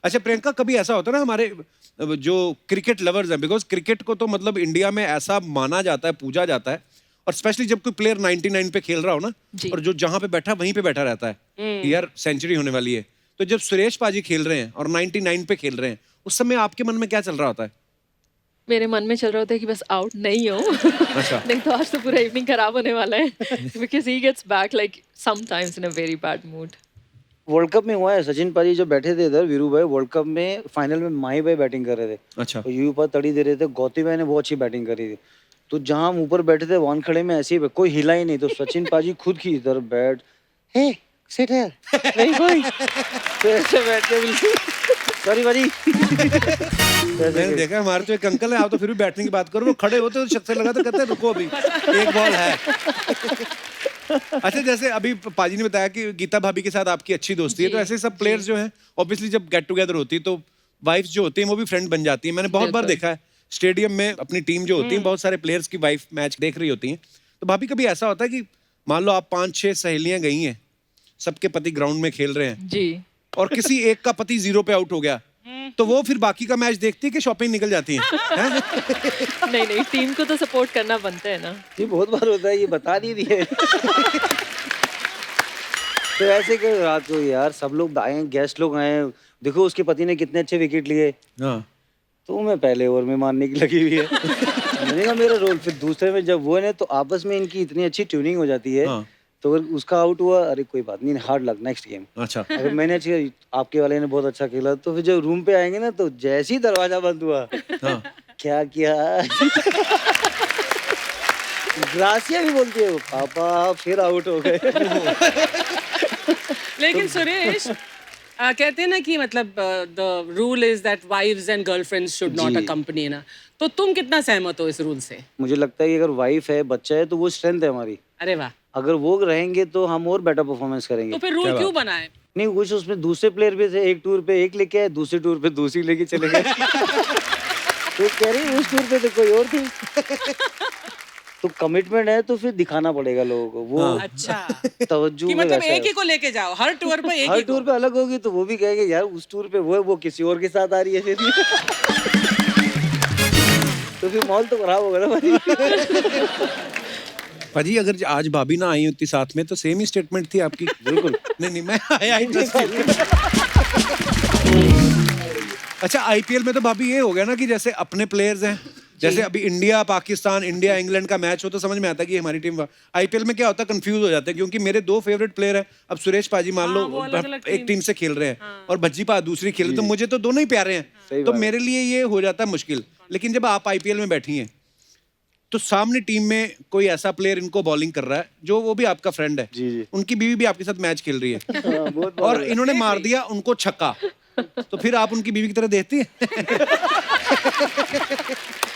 अच्छा प्रियंका, कभी ऐसा होता है ना हमारे जो क्रिकेट लवर्स हैं, बिकॉज क्रिकेट को तो मतलब इंडिया में ऐसा माना जाता है, पूजा जाता है, और स्पेशली जब कोई प्लेयर 99 पे खेल रहा हो ना, और जो जहां पे बैठा वहीं पे बैठा रहता है, यार सेंचुरी होने वाली है, तो जब सुरेश पाजी खेल रहे हैं और 99 पे खेल रहे हैं, उस समय आपके मन में क्या चल रहा होता है? मेरे मन में चल रहा होता है कि बस आउट नहीं हो। अच्छा। नहीं तो आज तो पूरा इवनिंग खराब होने वाला है। Because he gets back like sometimes in a very bad mood. World cup में हुआ है, सचिन पाजी जो बैठे थे इधर, वीरू भाई वर्ल्ड कप में फाइनल में माही भाई बैटिंग कर रहे थे, अच्छा। तो यू पर तड़ी दे रहे थे, गौती भाई ने बहुत अच्छी बैटिंग करी थी, तो जहाँ हम ऊपर बैठे थे वानखड़े में ऐसे ही कोई हिला ही नहीं, तो सचिन पाजी खुद की इधर बैठ, हे सिट हियर, नहीं कोई, तो ऐसे बैठ के बिल्कुल सॉरी पाजी। मैंने देखा हमारे तो एक अंकल है, आप तो फिर भी बैठने की बात करो, वो खड़े होते तो शक से लगा तो कहते हैं रुको अभी एक बॉल है। अच्छा, जैसे अभी पाजी ने बताया कि गीता भाभी के साथ आपकी अच्छी दोस्ती है, तो ऐसे सब प्लेयर्स जो हैं ऑब्वियसली जब गेट टुगेदर होती है तो वाइफ्स जो होती हैं वो भी फ्रेंड बन जाती हैं। मैंने बहुत बार देखा है स्टेडियम में अपनी टीम जो होती है, बहुत सारे प्लेयर्स की वाइफ मैच देख रही होती हैं। तो भाभी कभी ऐसा होता है कि मान लो आप 5-6 सहेलियां गई हैं, सबके पति ग्राउंड में खेल रहे हैं जी। और किसी एक का पति 0 पे आउट हो गया, तो वो फिर बाकी का मैच देखती है कि शॉपिंग निकल जाती है? नहीं नहीं, टीम को तो सपोर्ट करना बनता है ना। ये बहुत बार होता है, ये बता नहीं रही है। तो ऐसे कि रात को यार सब लोग आए, गेस्ट लोग आए, देखो उसके पति ने कितने अच्छे विकेट लिए, हाँ। तो मैं पहले ओवर में मारने की लगी हुई है। मैंने कहा मेरा रोल, फिर दूसरे में जब वो है तो आपस में इनकी इतनी अच्छी ट्यूनिंग हो जाती है, हाँ। तो अगर उसका आउट हुआ, अरे कोई बात नहीं, हार्ड लक, नेक्स्ट गेम। अच्छा। अगर मैंने आपके वाले ने बहुत अच्छा खेला, तो फिर जब रूम पे आएंगे ना, तो जैसे ही दरवाजा बंद हुआ, हाँ। क्या किया। ग्रासिया भी बोलती है पापा फिर आउट हो गए। लेकिन सुरेश कहते हैं ना कि मतलब the rule is that wives and girlfriends should not जी। अकम्पनी ना, तो तुम कितना सहमत हो इस रूल से? मुझे लगता है कि अगर वाइफ है, बच्चा है, तो वो स्ट्रेंथ है हमारी। अरे वाह, अगर वो रहेंगे तो हम और बेटर परफॉर्मेंस करेंगे। तो फिर रूल क्यों बनाए? नहीं, कुछ उसमें दूसरे प्लेयर भी थे, एक टूर पे एक लेके आए, दूसरे टूर पे दूसरी लेके चले गए। तो कह रही उस टूर पे तो कोई और थी। तो कमिटमेंट है तो फिर दिखाना पड़ेगा लोगों को, वो अच्छा, तवज्जो कि में मतलब वैसा एक ही है। को लेके जाओ हर टूर पे, एक हर ही टूर पे अलग होगी तो वो भी कहेंगे यार उस टूर पे वो है, वो किसी और के साथ आ रही है फिर। तो फिर माहौल तो खराब होगा ना भाई। पाजी अगर आज भाभी ना आई होती साथ में तो सेम ही स्टेटमेंट थी आपकी। बिल्कुल। नहीं मैं आया ही just। अच्छा, आईपीएल में तो भाभी ये हो गया ना कि जैसे अपने प्लेयर्स हैं, जैसे अभी इंडिया पाकिस्तान, इंडिया इंग्लैंड का मैच हो तो समझ में आता है कि हमारी टीम। आईपीएल में क्या होता है, कंफ्यूज हो जाते हैं, क्योंकि मेरे 2 फेवरेट प्लेयर हैं। अब सुरेश पाजी मान लो वो अलग-अलग एक टीम से खेल रहे हैं और भज्जी पा दूसरी खेल रहे, तो मुझे तो दोनों ही प्यारे हैं, तो मेरे लिए ये हो जाता है मुश्किल। लेकिन जब आप आईपीएल में बैठी हैं तो सामने टीम में कोई ऐसा प्लेयर इनको बॉलिंग कर रहा है जो वो भी आपका फ्रेंड है, जी। उनकी बीवी भी आपके साथ मैच खेल रही है बहुत और इन्होंने मार दिया उनको छक्का, तो फिर आप उनकी बीवी की तरह देखती हैं?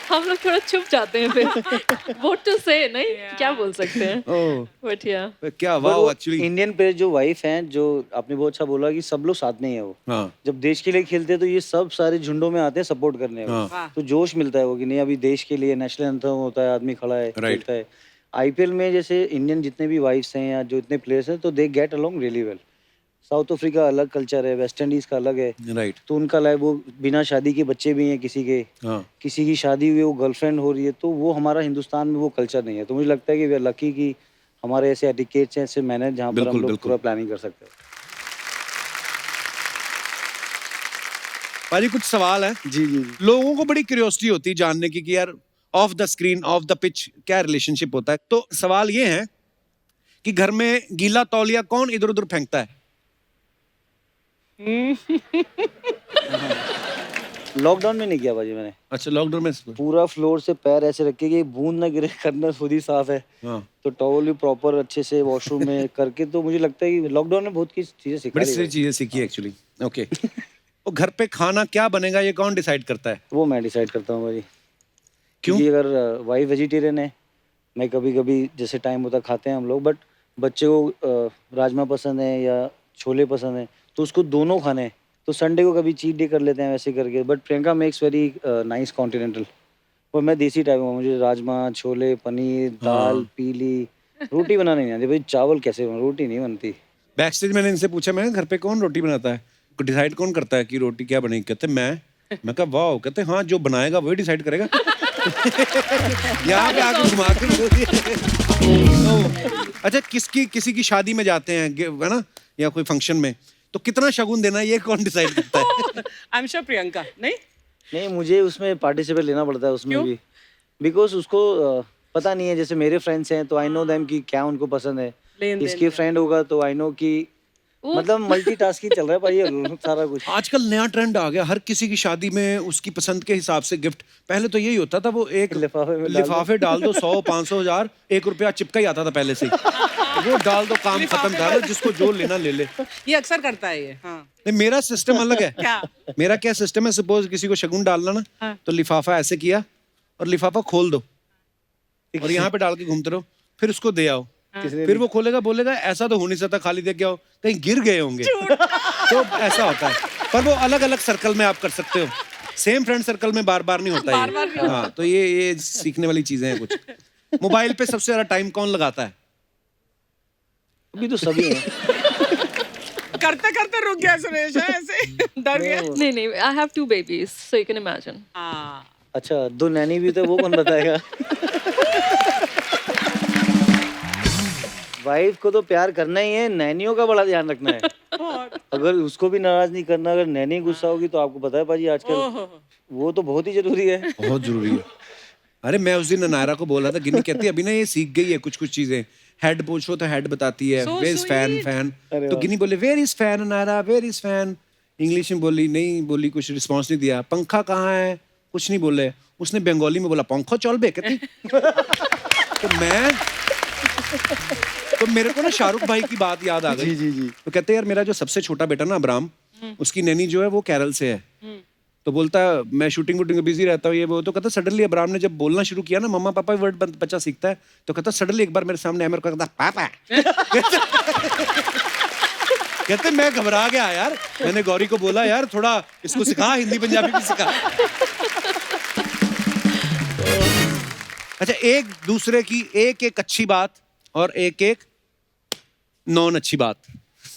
हम लोग थोड़ा चुप जाते हैं फिर। व्हाट टू से, नहीं क्या बोल सकते हैं, ओह, बट या क्या वाह एक्चुअली। इंडियन प्लेयर जो वाइफ हैं, जो आपने बहुत अच्छा बोला कि सब लोग साथ में ही है वो। हाँ। जब देश के लिए खेलते हैं तो ये सब सारे झुंडों में आते हैं सपोर्ट करने को। हाँ। तो जोश मिलता है वो कि नहीं अभी देश के लिए नेशनल एंथम होता है, आदमी खड़ा है, खेलता है। आईपीएल में जैसे इंडियन जितने भी वाइफ्स हैं या जो इतने प्लेयर्स हैं, तो they get along really well. South Africa अलग कल्चर है, वेस्ट इंडीज का अलग है, राइट। तो उनका लाइफ, वो बिना शादी के बच्चे भी हैं किसी के, हाँ। किसी की शादी हुई वो गर्लफ्रेंड हो रही है, तो वो हमारा हिंदुस्तान में वो कल्चर नहीं है। तो मुझे लगता है कि वी आर लकी कि हमारे ऐसे एटिकेट्स हैं, ऐसे मैनेज जहाँ पर हम लोग पूरा प्लानिंग कर सकते हैं। पाजी कुछ सवाल है। जी। लोगों को बड़ी क्यूरियोसिटी होती है जानने की कि यार of the screen, of the pitch क्या रिलेशनशिप होता है। तो सवाल ये है कि घर में गीला तौलिया कौन इधर उधर फेंकता है? लॉकडाउन में नहीं किया भाजी मैंने। अच्छा, लॉकडाउन में। पूरा फ्लोर से पैर ऐसे रखे कि बूंद ना गिरे, करना खुद ही साफ है। हाँ। तो टॉवल भी प्रॉपर अच्छे से वॉशरूम में करके, तो मुझे लगता है कि लॉकडाउन में बहुत चीजें सिखा बड़ी दी सारी भाई। चीजें सीखी एक्चुअली। ओके। और घर पे खाना क्या बनेगा ये कौन डिसाइड करता है? वो मैं डिसाइड करता हूँ भाजी। क्यों? क्योंकि अगर वाइफ वेजिटेरियन है, मैं कभी कभी जैसे टाइम होता खाते हैं हम लोग, बट बच्चे को राजमा पसंद है या छोले पसंद है, तो उसको दोनों खाने हैं। तो संडे को कभी चीट डे कर लेते हैं वैसे करके। But Priyanka makes very nice continental, और मैं देसी टाइप हूँ। मुझे राजमा, छोले, पनीर, दाल, पीली रोटी बनाने नहीं आती भाई। चावल कैसे रोटी नहीं बनती। बैक स्टेज मैंने इनसे पूछा, मैं घर पे कौन रोटी बनाता है, डिसाइड कौन करता है कि रोटी क्या बनेगी? कहते मैं कहा वाह। कहते हाँ, जो बनाएगा वही डिसाइड करेगा। यहाँ पे आके घुमा के। अच्छा, किसी की शादी में जाते हैं है ना, या कोई फंक्शन में, तो कितना शगुन देना है ये कौन डिसाइड करता है? I am sure Priyanka. नहीं, मुझे उसमें पार्टिसिपेट लेना पड़ता है उसमें भी, बिकॉज उसको पता नहीं है। जैसे मेरे फ्रेंड्स हैं तो आई नो देम कि क्या उनको पसंद है, इसके फ्रेंड होगा तो आई नो कि मतलब मल्टीटास्किंग चल रहा है भाई ये सारा कुछ। आजकल नया ट्रेंड आ गया, हर किसी की शादी में उसकी पसंद के हिसाब से गिफ्ट। पहले तो यही होता था, वो एक लिफाफे डाल दो 100 500 1000 1 रुपया चिपका ही आता था पहले से ही। वो डाल दो, काम खत्म था, जिसको जो लेना ले ले। ये अक्सर करता है ये। हाँ। नहीं, मेरा सिस्टम अलग है। क्या? मेरा क्या सिस्टम है, सपोज किसी को शगुन डालना ना, हाँ। तो लिफाफा ऐसे किया और लिफाफा खोल दो और यहाँ पे डाल के घूमते रहो, फिर उसको दे आओ। फिर वो खोलेगा, बोलेगा ऐसा तो हो नहीं सकता, खाली दे के आओ, कहीं गिर गए होंगे। तो ऐसा होता है, पर वो अलग अलग सर्कल में आप कर सकते हो, सेम फ्रेंड सर्कल में बार बार नहीं होता है। हाँ, तो ये सीखने वाली चीजें हैं कुछ। मोबाइल पे सबसे ज्यादा टाइम कौन लगाता है? अभी तो सभी हैं। करते करते रुक गया सुरेश, है ऐसे डर गया। नहीं, I have 2 babies, so you can imagine. हाँ। अच्छा 2 नैनी भी तो वो कौन बताएगा? वाइफ को तो प्यार करना ही है, नैनियों का बड़ा ध्यान रखना है। अगर उसको भी नाराज नहीं करना, अगर नैनी गुस्सा होगी तो आपको पता है पाजी आजकल वो तो बहुत ही जरूरी है। बहुत जरूरी है। अरे मैं उस दिन नायरा को बोल रहा था, गिन्नी कहती है अभी ना ये सीख गई है कुछ चीजें। हेड पूछो तो हेड बताती है, वेयर इज फैन। तो गिन्नी बोले where is fan Naira, where is fan. English में बोली, नहीं बोली, कुछ रिस्पॉन्स नहीं दिया। पंखा कहाँ है, कुछ नहीं बोले। उसने बंगाली में बोला पंखो चल बे कहती। तो मेरे को ना शाहरुख भाई की बात याद आ गई। जी। तो कहते यार मेरा जो सबसे छोटा बेटा ना अब्राम, उसकी नैनी जो है वो केरल से है। तो बोलता है मैं शूटिंग वूटिंग में बिजी रहता हूँ ये वो। तो कहता सडनली अब्राम ने जब बोलना शुरू किया ना, मम्मा पापा वर्ड बच्चा सीखता है, तो कहता सडनली एक बार मेरे सामने आया, मेरे को कहता पापा। कहते मैं घबरा गया यार। मैंने गौरी को बोला यार थोड़ा इसको सिखा, हिंदी पंजाबी भी सिखा। अच्छा, एक दूसरे की एक अच्छी बात और एक नॉन अच्छी बात।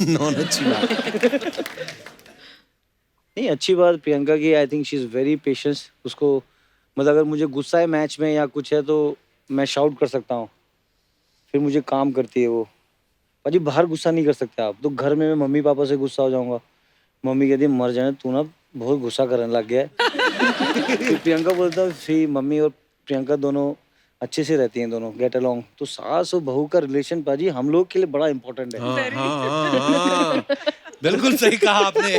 नॉन अच्छी बात नहीं, अच्छी बात प्रियंका की, I think she is very patience. उसको मतलब अगर मुझे गुस्सा है मैच में या कुछ है तो मैं शाउट कर सकता हूँ, फिर मुझे काम करती है वो। पाजी बाहर गुस्सा नहीं कर सकते आप, तो घर में मैं मम्मी पापा से गुस्सा हो जाऊंगा। मम्मी कहती है मर जाने तू ना, बहुत गुस्सा करने लग गया है। तो प्रियंका बोलता है फिर मम्मी और प्रियंका दोनों अच्छे से रहती हैं, दोनों गेट अलोंग। तो सास और बहू का रिलेशन पाजी हम लोग के लिए बड़ा इंपॉर्टेंट है। हाँ, बिल्कुल सही कहा आपने।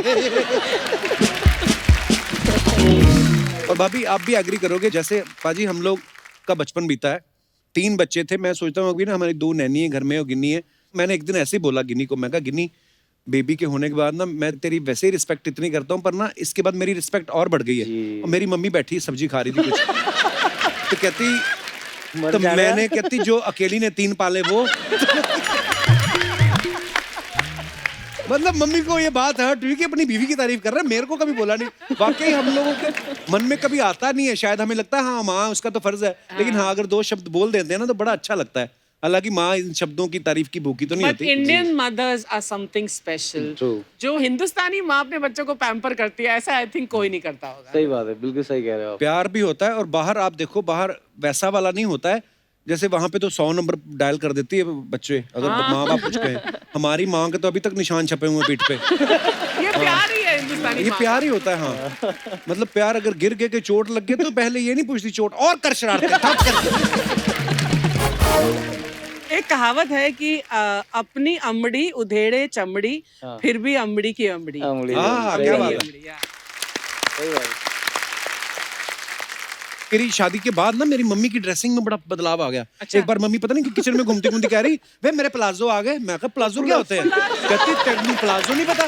और भाभी आप भी एग्री करोगे, जैसे पाजी हम लोग का बचपन बीता है, 3 बच्चे थे। मैं सोचता हूँ अभी ना हमारी 2 नैनी है घर में और गिन्नी है। मैंने एक दिन ऐसे ही बोला गिन्नी को, मैं कहा गिन्नी बेबी के होने के बाद ना मैं तेरी वैसे ही रिस्पेक्ट इतनी करता हूँ, पर ना इसके बाद मेरी रिस्पेक्ट और बढ़ गई है। और मेरी मम्मी बैठी सब्जी खा रही थी कुछ, तो कहती तो मैंने कहती जो अकेली ने 3 पाले वो। मतलब मम्मी को ये बात हर्ट हुई कि अपनी बीवी की तारीफ कर रहा है, मेरे को कभी बोला नहीं। वाकई हम लोगों के मन में कभी आता नहीं है, शायद हमें लगता है हाँ माँ उसका तो फर्ज है, लेकिन हाँ अगर 2 शब्द बोल देते हैं ना तो बड़ा अच्छा लगता है। हालांकि माँ इन शब्दों की तारीफ की भूखी तो नहीं बट होती। Indian mothers are something special. जो हिंदुस्तानी माँ अपने बच्चों को पैम्पर करती है, ऐसा आई थिंक कोई नहीं करता होगा। सही बात है, बिल्कुल सही कह रहे हो आप। प्यार भी होता है, और बाहर आप देखो, बाहर वैसा वाला नहीं होता है। जैसे वहां पे तो 100 नंबर डायल कर देती है बच्चे, अगर माँ बाप कुछ कहें। हमारी माँ के तो अभी तक निशान छपे हुए पीठ पे। ये प्यार ही है हिंदुस्तानी ये माँ प्यार ही होता है। हाँ, मतलब प्यार अगर गिर के चोट लग गई तो पहले ये नहीं पूछती चोट और कर शरारतें ठप कर। एक कहावत है कि अपनी अमड़ी उधेड़े चमड़ी, फिर भी अमड़ी की अमड़ी। हाँ, क्या बात है। सही बात है। मेरी शादी के बाद ना मेरी मम्मी की ड्रेसिंग में बड़ा बदलाव आ गया। अच्छा। एक बार मम्मी पता नहीं किचन में घूमती घूमती कह रही वे मेरे प्लाजो आ गए। मैं कहा प्लाजो क्या होते हैं? कहती तेरे प्लाजो नहीं पता?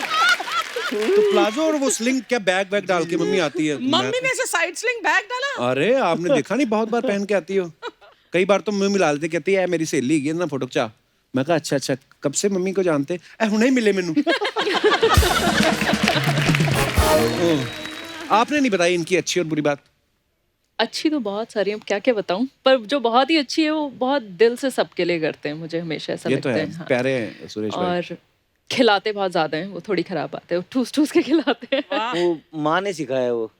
तो प्लाजो और वो स्लिंग क्या बैग वैग डाल के मम्मी आती है। मम्मी ने ऐसे साइड स्लिंग बैग डाला? अरे आपने देखा नहीं, बहुत बार पहन के आती हो। कई बार तो मम्मी मिला लेते, कहती है मेरी सहेली है ना फोटो खिंचा। मैं कहा अच्छा कब से मम्मी को जानते? हुणे ही मिले मैनू। आपने नहीं बताई इनकी अच्छी और बुरी बात? अच्छी तो बहुत सारी है, क्या क्या बताऊं, पर जो बहुत ही अच्छी है वो बहुत दिल से सबके लिए करते हैं, मुझे हमेशा ऐसा ये लगता तो है। हाँ। प्यारे हैं सुरेश भाई। और खिलाते बहुत ज्यादा हैं, वो थोड़ी खराब बात है, वो ठूस ठूस के खिलाते हैं। वो माँ ने सिखाया वो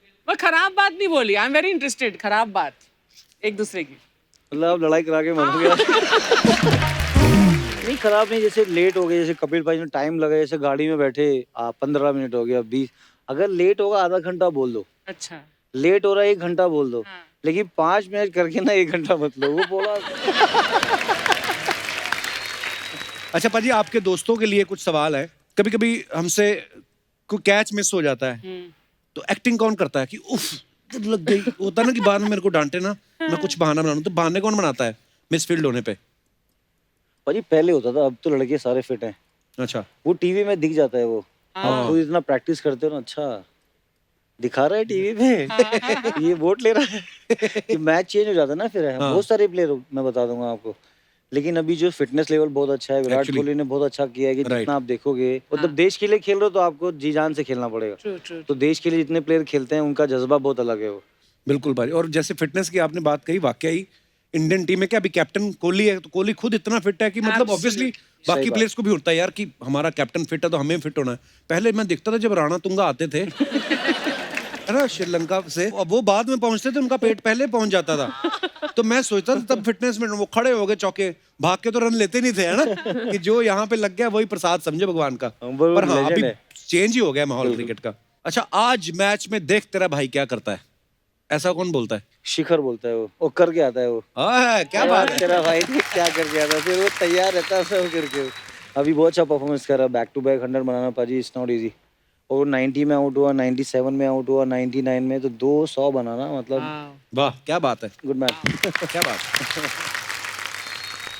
खराब बात नहीं बोली, आई एम वेरी इंटरेस्टेड। खराब बात एक दूसरे की, मतलब आप लड़ाई करा के मर गया। नहीं खराब नहीं, जैसे लेट हो गए, जैसे कपिल भाई ने टाइम लगा, जैसे गाड़ी में बैठे 15 मिनट हो गया 20, अगर लेट होगा आधा घंटा बोल दो। अच्छा लेट हो रहा है 1 घंटा बोल दो। लेकिन 5 मिनट करके ना 1 घंटा मत लो, वो बोला। अच्छा पाजी, आपके दोस्तों के लिए कुछ सवाल है कभी कभी हमसे कोई कैच मिस हो जाता है तो एक्टिंग कौन करता है कि उफ लग गई, होता है ना कि बाद में मेरे को डांटे ना, मैं कुछ बहाना बनाऊं, तो बहाने कौन बनाता है मिस फील्ड होने पे? भाजी पहले होता था, अब तो लड़के सारे फिट हैं। अच्छा, वो टीवी में दिख जाता है वो। आप खुद इतना प्रैक्टिस करते हो ना, अच्छा दिखा रहा है टीवी पे ये वोट ले रहा है कि मैच चेंज हो जाता है ना फिर। बहुत सारे प्लेयर मैं बता दूंगा आपको, लेकिन अभी जो फिटनेस लेवल बहुत अच्छा है, विराट Actually. कोहली ने बहुत अच्छा किया है कि Right. जितना आप देखोगे, मतलब देश के लिए खेल रहे हो तो आपको जी जान से खेलना पड़ेगा। ट्रू ट्रू तो देश के लिए जितने प्लेयर खेलते हैं उनका जज्बा बहुत अलग है वो। बिल्कुल भाई। और जैसे फिटनेस की आपने बात कही, वाकई ही इंडियन टीम में क्या अभी कैप्टन कोहली है, तो कोहली खुद इतना फिट है कि मतलब ऑब्वियसली बाकी बात। प्लेयर्स को भी होता है यार कि हमारा कैप्टन फिट है तो हमें फिट होना है। पहले मैं देखता था जब राणा तुंगा आते थे है ना श्रीलंका से, अब वो बाद में पहुंचते थे, उनका पेट पहले पहुंच जाता था। तो मैं सोचता था तब फिटनेस में वो खड़े हो गए चौके, भाग के तो रन लेते नहीं थे, है ना कि जो यहाँ पे लग गया वही प्रसाद समझे भगवान का। वो पर हाँ legend अभी है। चेंज ही हो गया माहौल क्रिकेट का। अच्छा, आज मैच में देख तेरा भाई क्या करता है, ऐसा कौन बोलता है? शिखर बोलता है वो करके आता है वो। क्या बात है। तेरा भाई देख क्या करके आता है, फिर वो तैयार रहता है सब करके। अभी बहुत अच्छा परफॉर्मेंस कर रहा है, बैक टू बैक 100 बनाना पाजी इट्स नॉट इजी। और 90 में आउट हुआ, 97 में आउट हुआ, 99 में, तो 200 बनाना मतलब वाह क्या बात है, गुड मैन। क्या बात है।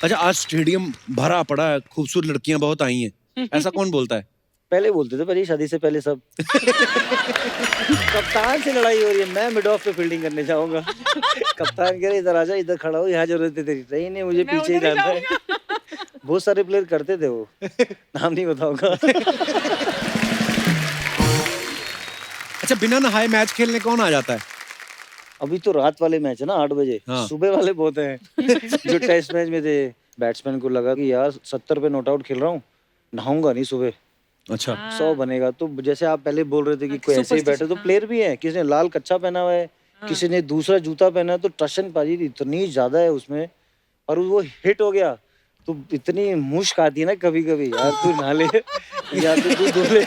अच्छा, आज स्टेडियम भरा पड़ा है, खूबसूरत लड़कियां बहुत आई हैं, ऐसा कौन बोलता है? पहले बोलते थे भाई शादी से पहले सब कप्तान से लड़ाई हो रही है, मैं मिड ऑफ पे फील्डिंग करने जाऊंगा। कप्तान कह रहे इधर आजा, इधर खड़ा हो, यहाँ जरूरत है तेरी। नहीं नहीं, मुझे पीछे ही जाना है। बहुत सारे प्लेयर करते थे वो, नाम नहीं बताऊंगा। अच्छा, बिना नहाए मैच खेलने कौन आ जाता है? अभी तो रात वाले मैच है ना 8 बजे। हाँ। सुबह वाले बहुत हैं जो टेस्ट मैच में थे। बैट्समैन को लगा कि यार 70 पे नॉट आउट खेल रहा हूँ, नहाऊंगा नहीं सुबह, अच्छा 100 बनेगा। तो जैसे आप पहले बोल रहे थे कि कोई ऐसे ही बैठे, तो प्लेयर भी है, किसी ने लाल कच्चा पहना हुआ है, किसी ने दूसरा जूता पहना है, तो टशन पाजी इतनी ज्यादा है उसमें, और वो हिट हो गया तो इतनी मुश्क आती है ना कभी कभी, यार तू नहा ले या तो तू धो ले।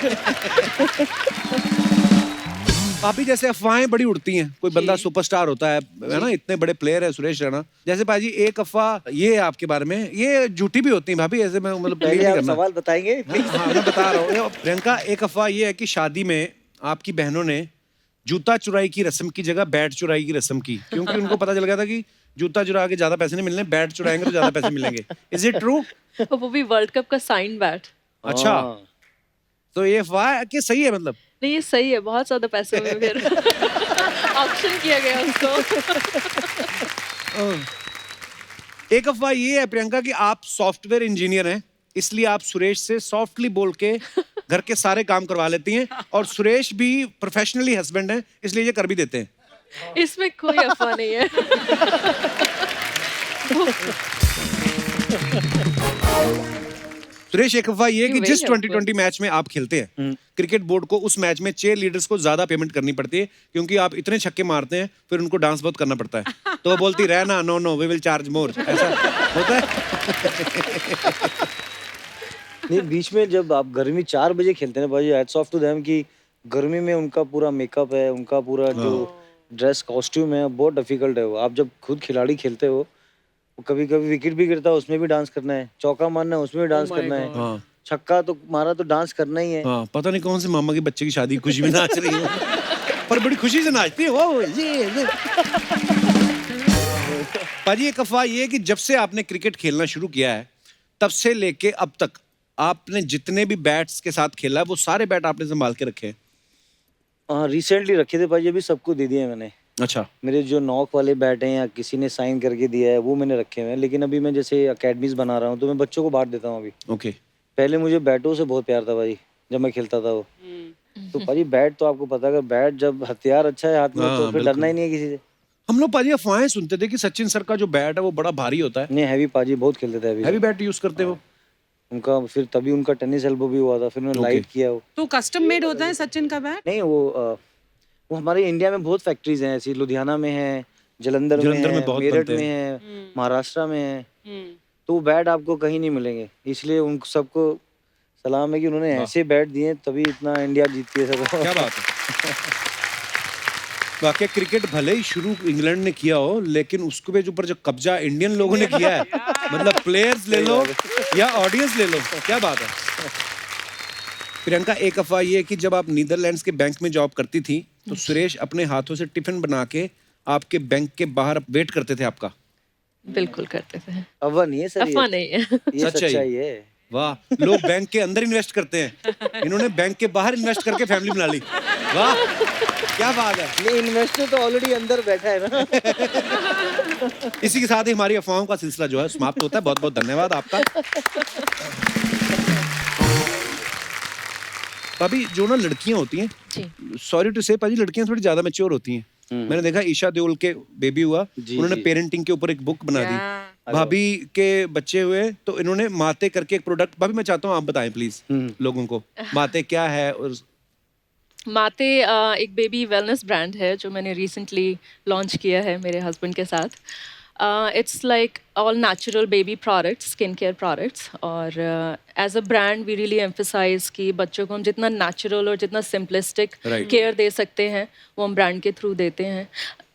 पापी, जैसे अफवाहें बड़ी उड़ती हैं, कोई बंदा सुपरस्टार होता है ना, इतने बड़े प्लेयर है सुरेश रैना जैसे। पाजी एक अफवाह ये है आपके बारे में, ये झूठी भी होती है भाभी, ऐसे मैं मतलब पहले नहीं आप करना। सवाल बताएंगे प्लीज। हाँ मैं बता रहा हूँ प्रियंका, एक अफवाह ये है कि शादी में आपकी बहनों ने जूता चुराई की रस्म की जगह बैट चुराई की रस्म की, क्योंकि उनको पता चल गया था कि जूता चुरा के ज्यादा पैसे नहीं मिलने, बैट चुराएंगे तो ज्यादा पैसे मिलेंगे। Is it true? वो भी वर्ल्ड कप का साइन बैट। अच्छा, हाँ। तो ये अफवाह कि सही है मतलब? नहीं ये सही है, बहुत ज्यादा पैसे में फिर ऑक्शन किया गया उसको। एक अफवाह ये है प्रियंका कि आप सॉफ्टवेयर इंजीनियर हैं, इसलिए आप सुरेश से सॉफ्टली बोल के घर के सारे काम करवा लेती हैं, और सुरेश भी प्रोफेशनली हस्बैंड है इसलिए ये कर भी देते हैं। इसमें कोई अफवाह नहीं है। सुरेश, एक अफवाह ये है कि You जिस very helpful. 2020 मैच में आप खेलते हैं, क्रिकेट बोर्ड को उस मैच में चेयर लीडर्स को ज्यादा पेमेंट करनी पड़ती है, क्योंकि आप इतने छक्के मारते हैं, फिर उनको डांस बहुत करना पड़ता है। तो वो बोलती रहना, no no we will charge more, ऐसा होता है। नहीं, बीच में जब आप गर्मी 4 बजे खेलते हैं भाई, हैट्स ऑफ टू देम कि गर्मी में उनका पूरा मेकअप है, उनका पूरा जो ड्रेस कॉस्ट्यूम है, बहुत डिफिकल्ट है वो। आप जब खुद खिलाड़ी खेलते हो, कभी कभी विकेट भी गिरता है, उसमें भी डांस करना है, चौका मारना है उसमें भी डांस करना है, हाँ छक्का तो मारा तो डांस करना ही है। हाँ, पता नहीं कौन से मामा के बच्चे की शादी की खुशी में नाच रही है, पर बड़ी खुशी से नाचती है वो ये। पाजी, एक अफवाह ये है कि जब से आपने क्रिकेट खेलना शुरू किया है, तब से लेके अब तक आपने जितने भी बैट्स के साथ खेला है, वो सारे बैट आपने संभाल के रखे हैं? हाँ, रिसेंटली रखे थे भाई, अभी सबको दे दिए मैंने। अच्छा, मेरे जो नॉक वाले बैट हैं या किसी ने साइन करके दिया है वो मैंने रखे हुए हैं, लेकिन अभी मैं जैसे अकेडमीज बना रहा हूँ तो मैं बच्चों को बांट देता हूँ अभी। ओके। पहले मुझे बैटों से बहुत प्यार था भाई, जब मैं खेलता था वो। तो भाई बैट तो आपको पता है, अगर बैट जब हथियार अच्छा है हाथ में हाँ, तो फिर बिल्कुल। डरना ही नहीं है किसी से। हम लोग पाजी अफवाहें सुनते थे कि सचिन सर का जो बैट है वो बड़ा भारी होता है, नहीं, हैवी पाजी बहुत खेलते थे अभी। हैवी बैट यूज करते हो? उनका फिर तभी उनका टेनिस एल्बो भी हुआ था, फिर उन्होंने Okay. लाइट किया वो। तो कस्टम मेड होता है सचिन का बैट? नहीं, वो हमारे इंडिया में बहुत फैक्ट्रीज हैं ऐसी, लुधियाना में है, जलंधर में में है, बहुत मेरठ बनते में हैं। है, महाराष्ट्र में है। तो वो बैट आपको कहीं नहीं मिलेंगे, इसलिए उन सबको सलाम है कि उन्होंने ऐसे बैट दिए, तभी इतना इंडिया जीतती है सब। क्या बात है। वाकई क्रिकेट भले ही शुरू इंग्लैंड ने किया हो, लेकिन उसके भी ऊपर जो कब्जा इंडियन लोगों ने किया है, मतलब प्लेयर्स ले लो या ऑडियंस ले लो, क्या बात है। प्रियंका, एक अफवाह ये है कि जब आप नीदरलैंड्स के बैंक में जॉब करती थी तो सुरेश अपने हाथों से टिफिन बना के आपके बैंक के बाहर वेट करते थे आपका। बिल्कुल करते थे। अफवाह नहीं है सर, अफवाह नहीं है। ये सच्चाई। सच्चाई है। वाह, लोग बैंक के अंदर इन्वेस्ट करते हैं, इन्होंने बैंक के बाहर इन्वेस्ट करके फैमिली बना ली। वाह, क्या बात है। ये इन्वेस्टर तो ऑलरेडी अंदर बैठा है ना। इसी के साथ ही हमारी अफवाहों का सिलसिला जो है समाप्त होता है। बहुत बहुत धन्यवाद आपका। अभी जो ना लड़कियां होती हैं, सॉरी टू से पाजी, लड़कियां थोड़ी ज्यादा मैच्योर होती हैं। मैंने देखा ईशा देओल के बेबी हुआ, उन्होंने पेरेंटिंग के ऊपर एक बुक बना दी। भाभी के बच्चे हुए तो इन्होंने माते करके एक प्रोडक्ट, भाभी मैं चाहता हूँ आप बताएं प्लीज लोगों को माते क्या है। और माते एक बेबी वेलनेस ब्रांड है जो मैंने रिसेंटली लॉन्च किया है मेरे हस्बैंड के साथ। It's like all natural baby products, skin care products, और as a brand we really emphasize कि बच्चों को हम जितना नेचुरल और जितना सिंपलिस्टिक केयर दे सकते हैं वो हम ब्रांड के थ्रू देते हैं।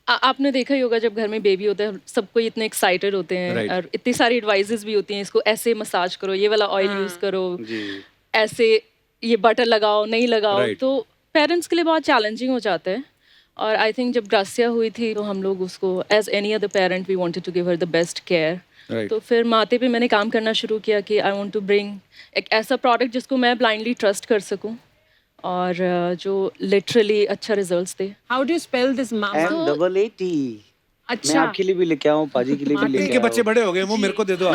आपने देखा ही होगा जब घर में बेबी होता है सब कोई इतने एक्साइटेड होते हैं और इतनी सारी एडवाइजेस भी होती हैं, इसको ऐसे मसाज करो, ये वाला ऑयल यूज़ करो, ऐसे ये बटर लगाओ, नहीं लगाओ। तो पेरेंट्स के लिए बहुत चैलेंजिंग हो जाता है। और आई थिंक जब ग्रासिया हुई थी तो हम लोग उसको as any other parent we wanted to give her the best care. तो फिर माते पे मैंने काम करना शुरू किया कि आई वांट टू ब्रिंग एक ऐसा प्रोडक्ट जिसको मैं ब्लाइंडली ट्रस्ट कर सकूं और जो लिटरली अच्छा results they. How do you spell this mama? MAAT। मैं आपके लिए भी लेके आऊँ, पाजी के लिए भी लेके इनके बच्चे बड़े हो गए, वो मेरे को दे दो आप।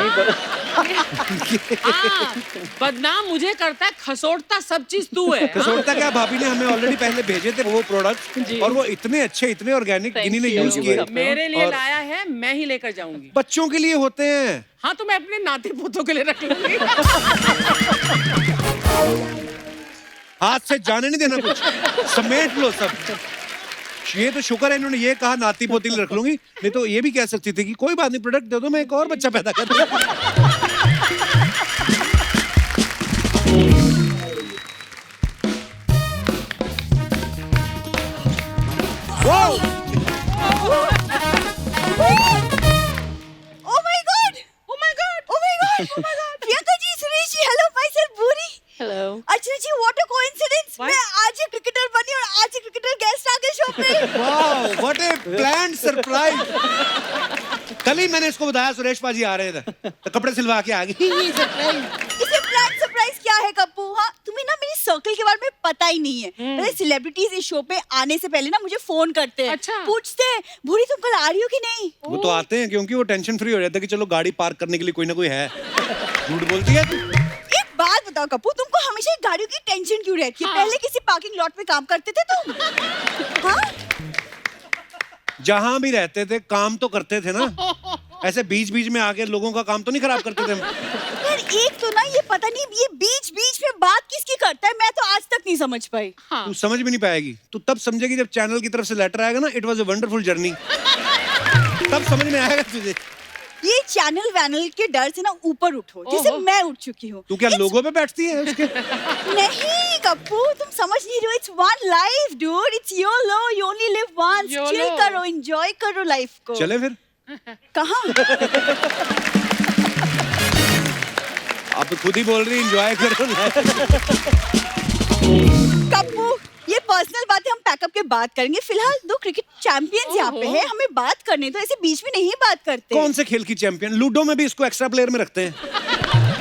बदनाम मुझे करता है, खसोटता सब चीज तू है। खसोटता क्या, भाभी ने हमें ऑलरेडी पहले भेजे थे वो प्रोडक्ट और वो इतने अच्छे, इतने ऑर्गेनिक गिनी ने यूज किए। मेरे लिए लाया है, मैं ही लेकर जाऊंगी। बच्चों के लिए होते हैं। हाँ तो मैं अपने नाती पोतों के लिए रख लूंगी। हाथ से जाने नहीं देना, कुछ समेट लो सब। ये तो शुक्र है इन्होंने ये कहा नाती पोती रख लूंगी, नहीं तो ये भी कह सकती थी कि कोई बात नहीं प्रोडक्ट दे दो, मैं एक और बच्चा पैदा कर दूंगा। Priyanka ji, Suresh ji, hello my self भूरी। हेलो। अच्छा जी, व्हाट अ कोइंसिडेंस, मैं आज ही क्रिकेटर बनी और आज ही क्रिकेटर गेस्ट आ गए शो पे। Wow, what A planned surprise. कल ही मैंने इसको बताया सुरेश पाजी आ रहे थे तो कपड़े सिलवा के आ गई। इसे प्लान सरप्राइज क्या है कप्पू? हाँ, तुम्हें ना मेरी सर्कल के बारे में पता ही नहीं है। पहले सेलिब्रिटीज इस शो पे आने से पहले ना मुझे फोन करते हैं। अच्छा। पूछते हैं भूरी तुम कल आ रही हो कि नहीं। वो तो आते हैं क्योंकि वो टेंशन फ्री हो जाता है कि चलो गाड़ी पार्क करने के लिए कोई ना कोई है। झूठ बोलती है तू। एक बात बताओ कप्पू, तुमको हमेशा गाड़ियों की टेंशन क्यों रहती है? पहले किसी पार्किंग लॉट में काम करते थे तुम? हाँ? जहां भी रहते थे काम तो करते थे ना, ऐसे बीच बीच में आके लोगों का काम तो नहीं खराब करते थे हम। यार एक तो ना ये पता नहीं ये बीच बीच में बात किसकी करता है, मैं तो आज तक नहीं समझ पाई। तू समझ भी नहीं पाएगी, तू तब समझेगी जब चैनल की तरफ से लेटर आएगा ना, it was a wonderful journey, तब समझ में आएगा तुझे। ये चैनल वैनल के डर से ना ऊपर उठो, जैसे मैं उठ चुकी हूँ। तू क्या लोगों पे बैठती है उसके? नहीं कप्पू, तुम समझ नहीं रहे हो। It's one life dude, it's YOLO, you only live once। Chill करो, एंजॉय करो लाइफ को। चले फिर। कहाँ? आप तो खुद ही बोल रही एंजॉय करो। कप्पू, ये पर्सनल बातें हम पैकअप के बाद करेंगे। फिलहाल दो क्रिकेट चैंपियंस यहाँ पे हैं, हमें बात करने तो ऐसे बीच में नहीं बात करते। कौन से खेल की चैंपियन? लूडो में भी इसको एक्स्ट्रा प्लेयर में रखते हैं।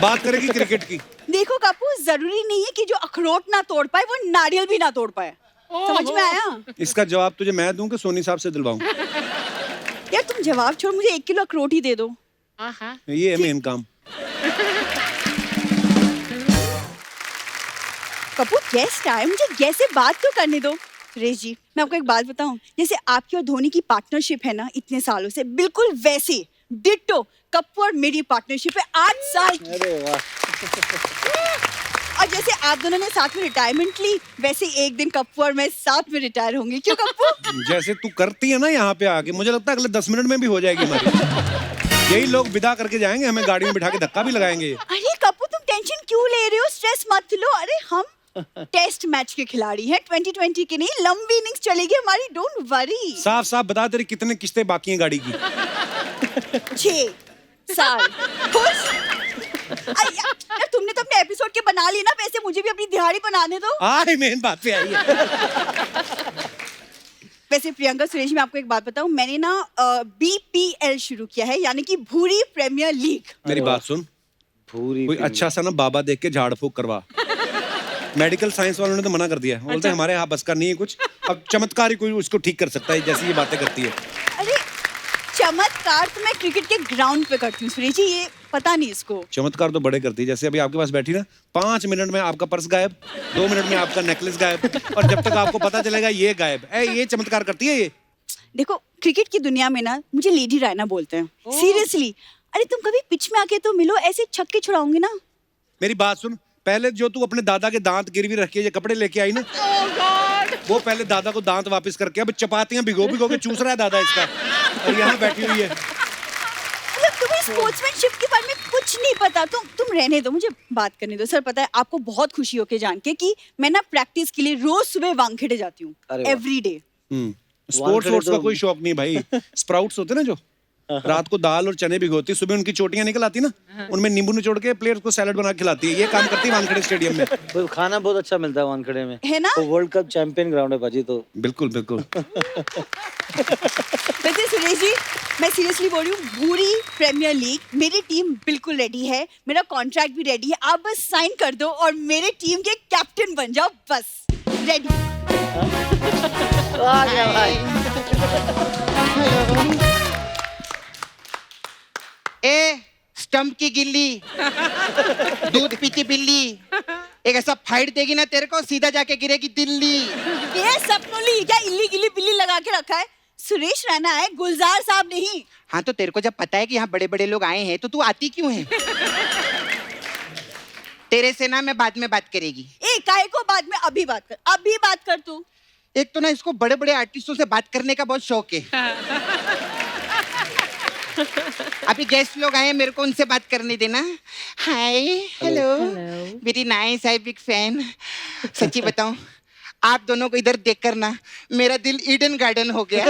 बात करेगी क्रिकेट की। देखो कप्पू, जरूरी नहीं है कि जो अखरोट ना तोड़ पाए वो नारियल भी ना तोड़ पाए। समझ में आया? इसका जवाब तुझे मैं दूं कि सोनी साहब से दिलवाऊं? यार तुम जवाब छोड़, मुझे 1 किलो अखरोट ही दे दो। ये है मेन काम। कपूर गेस्ट आए, मुझे गेस्ट से बात तो करने दो। सुरेश जी, मैं आपको एक बात बताऊं, जैसे आपकी और धोनी की पार्टनरशिप है ना इतने सालों से, बिल्कुल वैसे डिट्टो कप्पू और मेरी पार्टनरशिप है 8 साल की। अरे वाह। और जैसे आप दोनों ने साथ में रिटायरमेंट ली, वैसे एक दिन कप्पू और मैं साथ में रिटायर होंगे। क्यों कप्पू? जैसे तू करती है ना यहाँ पे आके, मुझे लगता है अगले 10 मिनट में भी हो जाएगी हमारी। यही लोग विदा करके जाएंगे, हमें गाड़ी में बिठा के धक्का भी लगाएंगे। अरे कप्पू, तुम टेंशन क्यों ले रहे हो? स्ट्रेस मत लो। अरे हम टेस्ट मैच के खिलाड़ी हैं, 2020 के नहीं, लंबी इनिंग्स चलेगी हमारी, डोंट वरी। साफ साफ बता, तेरी कितने किस्तें बाकी हैं गाड़ी की? 6 साल। खुश? यार तुमने तो अपने एपिसोड के बना लिए ना, वैसे मुझे भी अपनी दिहाड़ी बनाने दो। आई मेन बात पे आई है। वैसे प्रियंका सुरेश, मैं आपको एक बात बताऊं, मैंने ना BPL शुरू किया है, यानी कि भूरी प्रीमियर लीग। मेरी बात सुन, पूरी कोई अच्छा सा ना बाबा देख के झाड़ फूक करवा। मेडिकल साइंस वालों ने तो मना कर दिया है, बोलते हैं हमारे यहाँ बस का नहीं है कुछ। अब चमत्कार ही कोई उसको ठीक कर सकता है जैसी ये बातें करती है। अरे चमत्कार तो मैं क्रिकेट के ग्राउंड पे करती हूँ सुरेश जी, ये पता नहीं इसको। चमत्कार तो बड़े करती है, जैसे अभी आपके पास बैठी ना, 5 मिनट में आपका पर्स गायब, 2 मिनट में आपका नेकलेस गायब, और जब तक आपको पता चलेगा ये गायब है, ये चमत्कार करती है ये। देखो क्रिकेट की दुनिया में ना मुझे लेडी रायना बोलते हैं, सीरियसली। अरे तुम कभी पिच में आके तो मिलो, ऐसे छक्के छुड़ाओगे ना। मेरी बात सुन, पहले जो तू अपने दादा के दांत गिरवी रख के ये कपड़े लेके आई ना, वो पहले दादा को दांत वापस करके, अब चपातियां भिगो भिगो के चूस रहा है दादा इसका, और यहाँ बैठी हुई है। मतलब तुम्हें स्पोर्ट्समैनशिप के बारे में कुछ नहीं पता। तुम रहने दो, मुझे बात करने दो। सर पता है आपको बहुत खुशी होके जान के कि मैं ना प्रैक्टिस के लिए रोज सुबह वानखेड़े जाती हूँ, अरे वाह। Every day. स्पोर्ट्स वोर्ट्स का कोई शौक नहीं भाई। स्प्राउट्स होते ना जो रात को दाल और चने भिगोती, सुबह उनकी चोटियां निकल आती ना, उनमें नींबू निचोड़ के प्लेयर्स को सैलेड बना के खिलाती है। ये काम करती है वानखेड़े स्टेडियम में। वो खाना बहुत अच्छा मिलता है वानखेड़े में, है ना? वो वर्ल्ड कप चैंपियन ग्राउंड है बाजी। तो बिल्कुल बिल्कुल। वैसे सुरेश जी, मैं सीरियसली बोल रही हूँ, भूरी प्रीमियर लीग मेरी टीम बिल्कुल रेडी है, मेरा कॉन्ट्रैक्ट भी रेडी है। आप बस साइन कर दो और मेरे टीम के कैप्टन बन जाओ, बस रेडी। आ गया भाई। ए स्टंप की गिल्ली, दूध पीती बिल्ली, एक ऐसा फाइट देगी ना तेरे को, सीधा जाके गिरेगी दिल्ली। ये सपनोली क्या इल्ली गिल्ली बिल्ली लगा के रखा है? सुरेश रैना है, गुलजार साहब नहीं। हाँ तो तेरे को जब पता है कि यहाँ बड़े बड़े लोग आए हैं तो तू आती क्यों है? तेरे से ना मैं बाद में बात करेगी। ए काहे को बाद में, अभी बात कर, अभी बात कर तू। एक तो ना इसको बड़े बड़े आर्टिस्टों से बात करने का बहुत शौक है। अभी गेस्ट लोग आए हैं, मेरे को उनसे बात करने देना। हाय हेलो, वेरी नाइस, आई बिग फैन। सच्ची बताऊं, आप दोनों को इधर देखकर ना मेरा दिल ईडन गार्डन हो गया।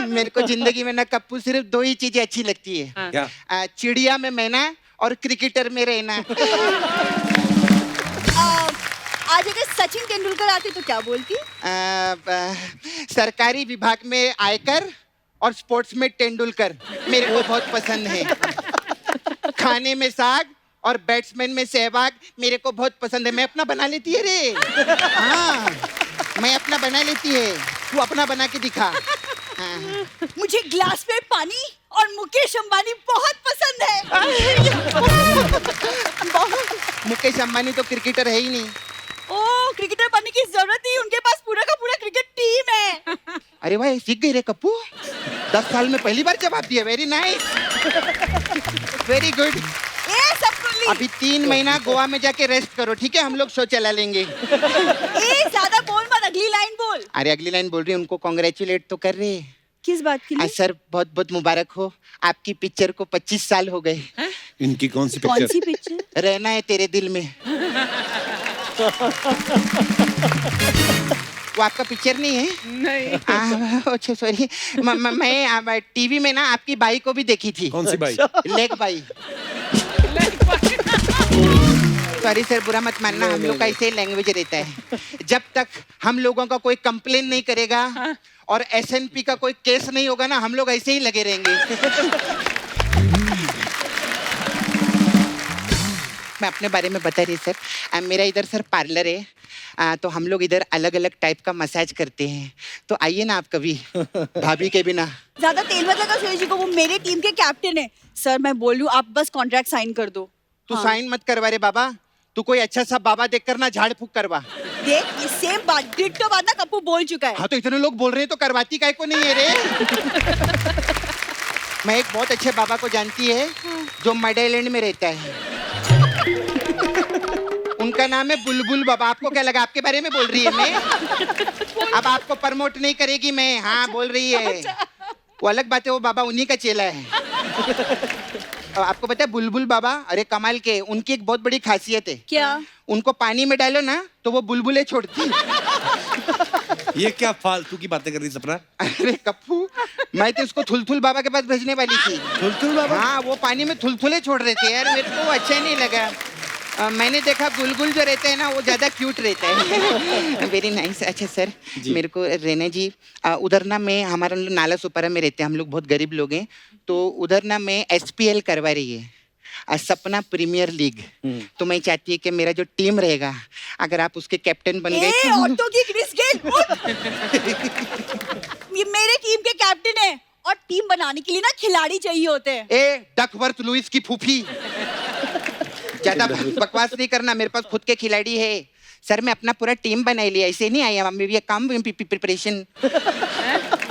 मेरे को जिंदगी में ना कप्पू सिर्फ 2 ही चीजें अच्छी लगती है। क्या? चिड़िया में मैना और क्रिकेटर में रहना। आज अगर सचिन तेंदुलकर आते तो क्या बोलती? सरकारी विभाग में आयकर और स्पोर्ट्स में तेंदुलकर मेरे को बहुत पसंद है। खाने में साग और बैट्समैन में सहवाग मेरे को बहुत पसंद है। मैं अपना बना लेती है रे। हाँ मैं अपना बना लेती है, तू अपना बना के दिखा। हाँ। मुझे ग्लास में पानी और मुकेश अंबानी बहुत पसंद है। मुकेश अंबानी तो क्रिकेटर है ही नहीं। ओ क्रिकेटर बनने की जरूरत नहीं, उनके पास पूरा का पूरा क्रिकेट टीम है। अरे भाई सीख गई रे कप्पू, 10 साल में पहली बार जवाब दिया। Very nice, very good. अभी 3 महीना गोवा में जाके रेस्ट करो, ठीक है? हम लोग शो चला लेंगे। ज्यादा बोल मत, अगली लाइन बोल। अरे अगली लाइन बोल रही हूँ, उनको कॉन्ग्रेचुलेट तो कर रहे। किस बात के लिए? सर बहुत बहुत मुबारक हो, आपकी पिक्चर को 25 साल हो गए। इनकी कौन सी कौन सी पिक्चर? पिक्चर? रहना है तेरे दिल में। वो आपका पिक्चर नहीं है? नहीं। अच्छा सॉरी, मैं टीवी में ना आपकी बाई को भी देखी थी। कौन सी bye? Leg bye. Sorry sir, बुरा मत मानना, हम लोग का ऐसे ही लैंग्वेज रहता है। जब तक हम लोगों का कोई कंप्लेन नहीं करेगा और एसएनपी का कोई केस नहीं होगा ना, हम लोग ऐसे ही लगे रहेंगे। मैं अपने बारे में बता रही सर, मेरा इधर सर पार्लर है, तो हम लोग इधर अलग अलग टाइप का मसाज करते हैं, तो आइए ना आप कभी भाभी के बिना। ज्यादा तेल मत लगा सुरेश जी को, वो मेरे टीम के कैप्टन है। सर मैं बोल रही हूँ, आप बस कॉन्ट्रैक्ट साइन कर दो। तू साइन मत करवा रे बाबा, तू कोई अच्छा सा बाबा देख कर ना झाड़ फूक करवा। देख ये सेम बात डिट्टो बात ना कप्पू बोल चुका है। हाँ तो इतने लोग बोल रहे हैं तो करवाती काहे को नहीं है रे? मैं एक बहुत अच्छे बाबा को जानती है जो मड आइलैंड में रहता है, उनका नाम है बुलबुल बाबा। आपको क्या लगा आपके बारे में बोल रही है मैं? अब आपको प्रमोट नहीं करेगी मैं। हाँ बोल रही है, वो अलग बात है, वो बाबा उन्हीं का चेला है। आपको पता है बुलबुल बाबा, अरे कमाल के, उनकी एक बहुत बड़ी खासियत है। क्या? उनको पानी में डालो ना तो वो बुलबुलें छोड़ती। ये क्या फालतू की बातें कर रही सपना? अरे कप्पू, मैं तो इसको थुलथुल बाबा के पास भेजने वाली थी। थुलथुल बाबा? हाँ, वो पानी में थुलथुले छोड़ रहे थे यार, मेरे को वो अच्छा नहीं लगा। मैंने देखा गुलगुल जो रहते हैं ना, वो ज्यादा क्यूट रहता है। Very nice. अच्छा सर, मेरे को रेना जी, उधर ना मैं, हमारा नाला सुपारा में रहते हैं हम लोग, बहुत गरीब लोग हैं, तो उधर ना मैं SPL करवा रही है, सपना प्रीमियर लीग। तो मैं चाहती है कि मेरा जो टीम रहेगा, अगर आप उसके कैप्टन बन गए ए, ऑटो की क्रिस गेल, उठ। ये मेरे टीम के कैप्टन है, और टीम बनाने के लिए ना खिलाड़ी चाहिए होते हैं। ए डकवर्थ लुइस की फूफी, ज्यादा बकवास नहीं करना, मेरे पास खुद के खिलाड़ी है सर। मैं अपना पूरा टीम बना लिया, ऐसे नहीं आया, मेरी काम प्रिपरेशन।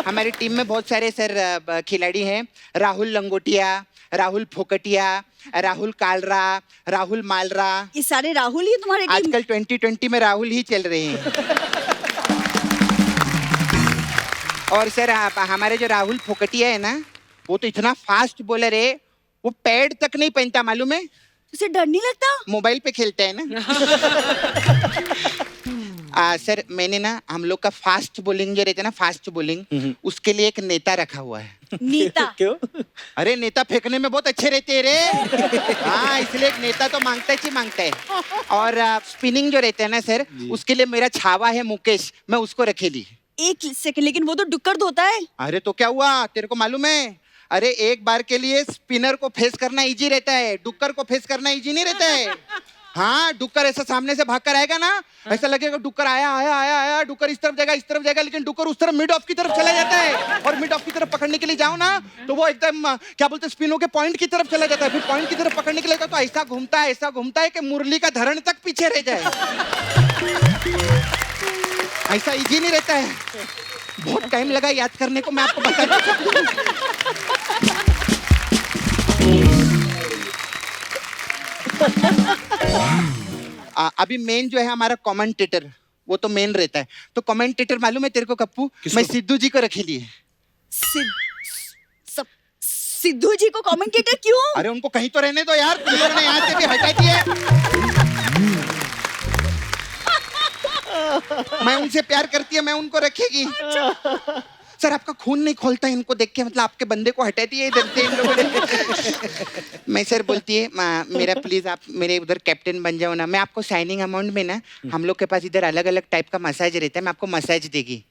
हमारी टीम में बहुत सारे सर खिलाड़ी हैं, राहुल लंगोटिया, राहुल फोकटिया, राहुल कालरा, राहुल मालरा। ये सारे राहुल ही तुम्हारे टीम? आजकल 2020 में राहुल ही चल रहे हैं। और सर हमारे जो राहुल फोकटिया है ना, वो तो इतना फास्ट बॉलर है, वो पैड तक नहीं पहनता, मालूम है? उसे डर नहीं लगता? मोबाइल पे खेलता है ना। सर मैंने ना, हम लोग का फास्ट बॉलिंग जो रहता है ना, फास्ट बॉलिंग, उसके लिए एक नेता रखा हुआ है। नेता? क्यों? अरे नेता फेंकने में बहुत अच्छे रहते हैं रे। हाँ, इसलिए एक नेता तो मांगता ही मांगता है। और स्पिनिंग जो रहता है ना सर, उसके लिए मेरा छावा है मुकेश, मैं उसको रखेली। एक सेकंड, लेकिन वो तो डुक्कर धोता है। अरे तो क्या हुआ, तेरे को मालूम है? अरे एक बार के लिए स्पिनर को फेस करना इजी रहता है, डुक्कर को फेस करना इजी नहीं रहता है। हाँ, डुक्कर ऐसा सामने से भागकर आएगा ना, ऐसा लगेगा डुक्कर आया आया आया आया, डुक्कर इस तरफ जाएगा, लेकिन डुक्कर उस तरफ मिड ऑफ की तरफ चला जाता है। और मिड ऑफ की तरफ पकड़ने के लिए जाओ ना, तो वो एकदम क्या बोलते हैं, स्पिनों के पॉइंट की तरफ चला जाता है। फिर पॉइंट की तरफ पकड़ने के लिए तो ऐसा घूमता है कि मुरली का धरण तक पीछे रह जाए। ऐसा इजी नहीं रहता है, बहुत टाइम लगा याद करने को, मैं आपको बता देता हूं। अभी मेन जो है हमारा कमेंटेटर, वो तो मेन रहता है। तो कमेंटेटर मालूम है तेरे को कप्पू? मैं सिद्धू जी को रखे लिए। सिद्धू जी को कमेंटेटर क्यों? अरे उनको कहीं तो रहने दो यार, तुम लोगों ने यहाँ से भी हटा दिया। मैं उनसे प्यार करती है, मैं उनको रखेगी। सर आपका खून नहीं खोलता इनको देख के, मतलब आपके बंदे को हटा दिए इधर से इन लोगों ने। मैं सर बोलती है, मेरा प्लीज आप मेरे उधर कैप्टन बन जाओ ना। मैं आपको साइनिंग अमाउंट में ना, हम लोग के पास इधर अलग अलग टाइप का मसाज रहता है, मैं आपको मसाज देगी,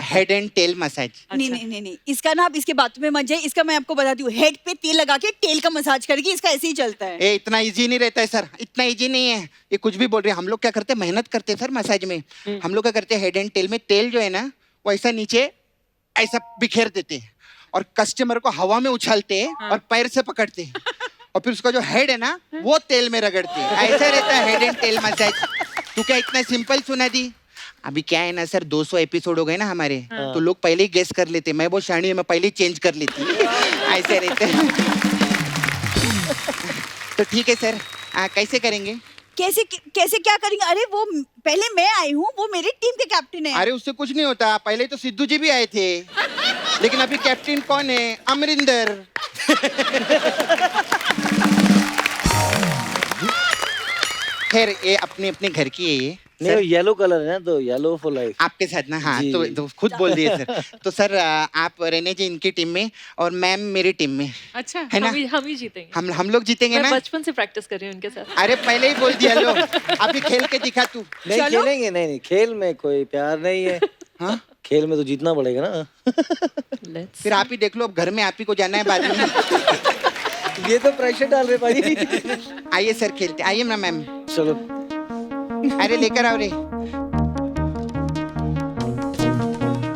हेड एंड टेल मसाज। नहीं, इसका ना आप इसके बातों में मत जाइए। इसका मैं आपको बताती हूँ, हेड पे तेल लगा के टेल का मसाज करके, इसका ऐसे ही चलता है। ए, इतना इजी नहीं रहता है सर, इतना इजी नहीं है, ये कुछ भी बोल रहे हैं। हम लोग क्या करते हैं, मेहनत करते हैं सर मसाज में। हम लोग क्या करते हैं, हेड एंड टेल में तेल जो है ना, वो ऐसा नीचे ऐसा बिखेर देते हैं, और कस्टमर को हवा में उछालते हैं और पैर से पकड़ते हैं, और फिर उसका जो हेड है ना, वो तेल में रगड़ते हैं। ऐसा रहता है हेड एंड टेल मसाज। तू क्या इतना सिंपल सुना दी? अभी क्या है ना सर, 200 एपिसोड हो गए ना हमारे, तो लोग पहले ही गेस कर लेते। मैं बहुत शानी है, मैं पहले ही चेंज कर लेती। ऐसे रहते हैं। तो ठीक है सर, कैसे करेंगे? कैसे क्या करेंगे? अरे वो पहले मैं आई हूँ, वो मेरी टीम के कैप्टन है। अरे उससे कुछ नहीं होता, पहले तो सिद्धू जी भी आए थे, लेकिन अभी कैप्टन कौन है? अमरिंदर। खैर ये अपने अपने घर की है ये। नहीं, येलो कलर है ना, तो येलो फॉर लाइफ। आपके साथ ना, हाँ तो खुद बोल दिए सर। तो सर आप रहने जी इनकी टीम में, और मैम मेरी टीम में। अच्छा, है ना? हम ही जीतेंगे। हम लोग जीतेंगे मैं ना? बचपन से प्रैक्टिस कर रही हूँ उनके साथ। अरे पहले ही बोल दिया, लो अभी खेल के दिखा तू। नहीं खेलेंगे, नहीं, खेल में कोई प्यार नहीं है। हाँ, खेल में तो जीतना पड़ेगा ना। फिर आप ही देख लो, अब घर में आप ही को जाना है बाद में। ये तो प्रेशर डाल रहे भाई। आइए सर खेलते, आइए ना मैम। चलो, अरे लेकर आओ रे।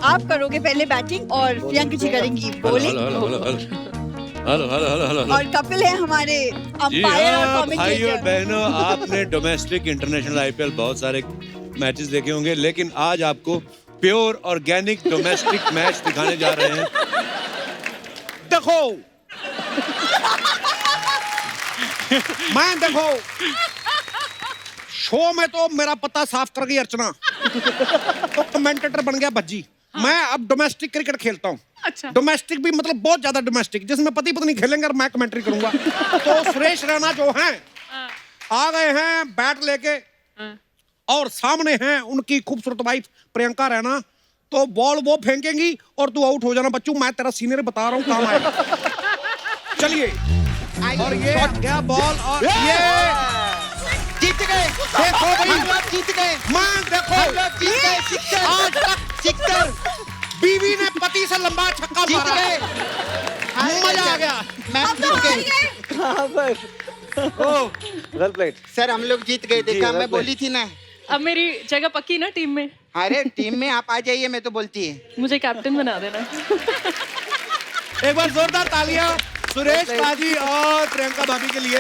आप करोगे पहले बैटिंग, और प्रियंका जी करेंगी बॉलिंग, और कपिल है हमारे अंपायर और भाइयों कमेंटेटर। बहनों, आपने डोमेस्टिक इंटरनेशनल IPL बहुत सारे मैचेस देखे होंगे, लेकिन आज आपको प्योर ऑर्गेनिक डोमेस्टिक मैच दिखाने जा रहे हैं। देखो मैं, देखो शो में तो मेरा पता साफ कर गई अर्चना, तो कमेंटेटर बन गया भज्जी। मैं अब डोमेस्टिक क्रिकेट खेलता हूँ। अच्छा। डोमेस्टिक भी मतलब बहुत ज्यादा डोमेस्टिक, जिसमें पति पत्नी खेलेंगे और मैं कमेंट्री करूंगा। तो सुरेश रैना जो हैं आ गए हैं बैट लेके, और सामने हैं उनकी खूबसूरत वाइफ प्रियंका रैना। तो बॉल वो फेंकेंगी और तू आउट हो जाना। बच्चों मैं तेरा सीनियर बता रहा हूँ, काम आएगा। चलिए, और ये गया बॉल और ये जीत गए। देखो भाई, हम लोग जीत गए। मैं देखो हम लोग जीत गए। सिक्सर, आज तक सिक्सर बीवी ने पति से लंबा छक्का जीत मारा। गए। मजा आ गया। मैम जीत गए। Well played. सर हम लोग जीत गए, देखा मैं बोली थी ना। अब मेरी जगह पक्की ना टीम में? अरे टीम में आप आ जाइए, मैं तो बोलती है। मुझे कैप्टन बना देना। एक बार जोरदार तालियां सुरेश पाजी और प्रियंका भाभी के लिए।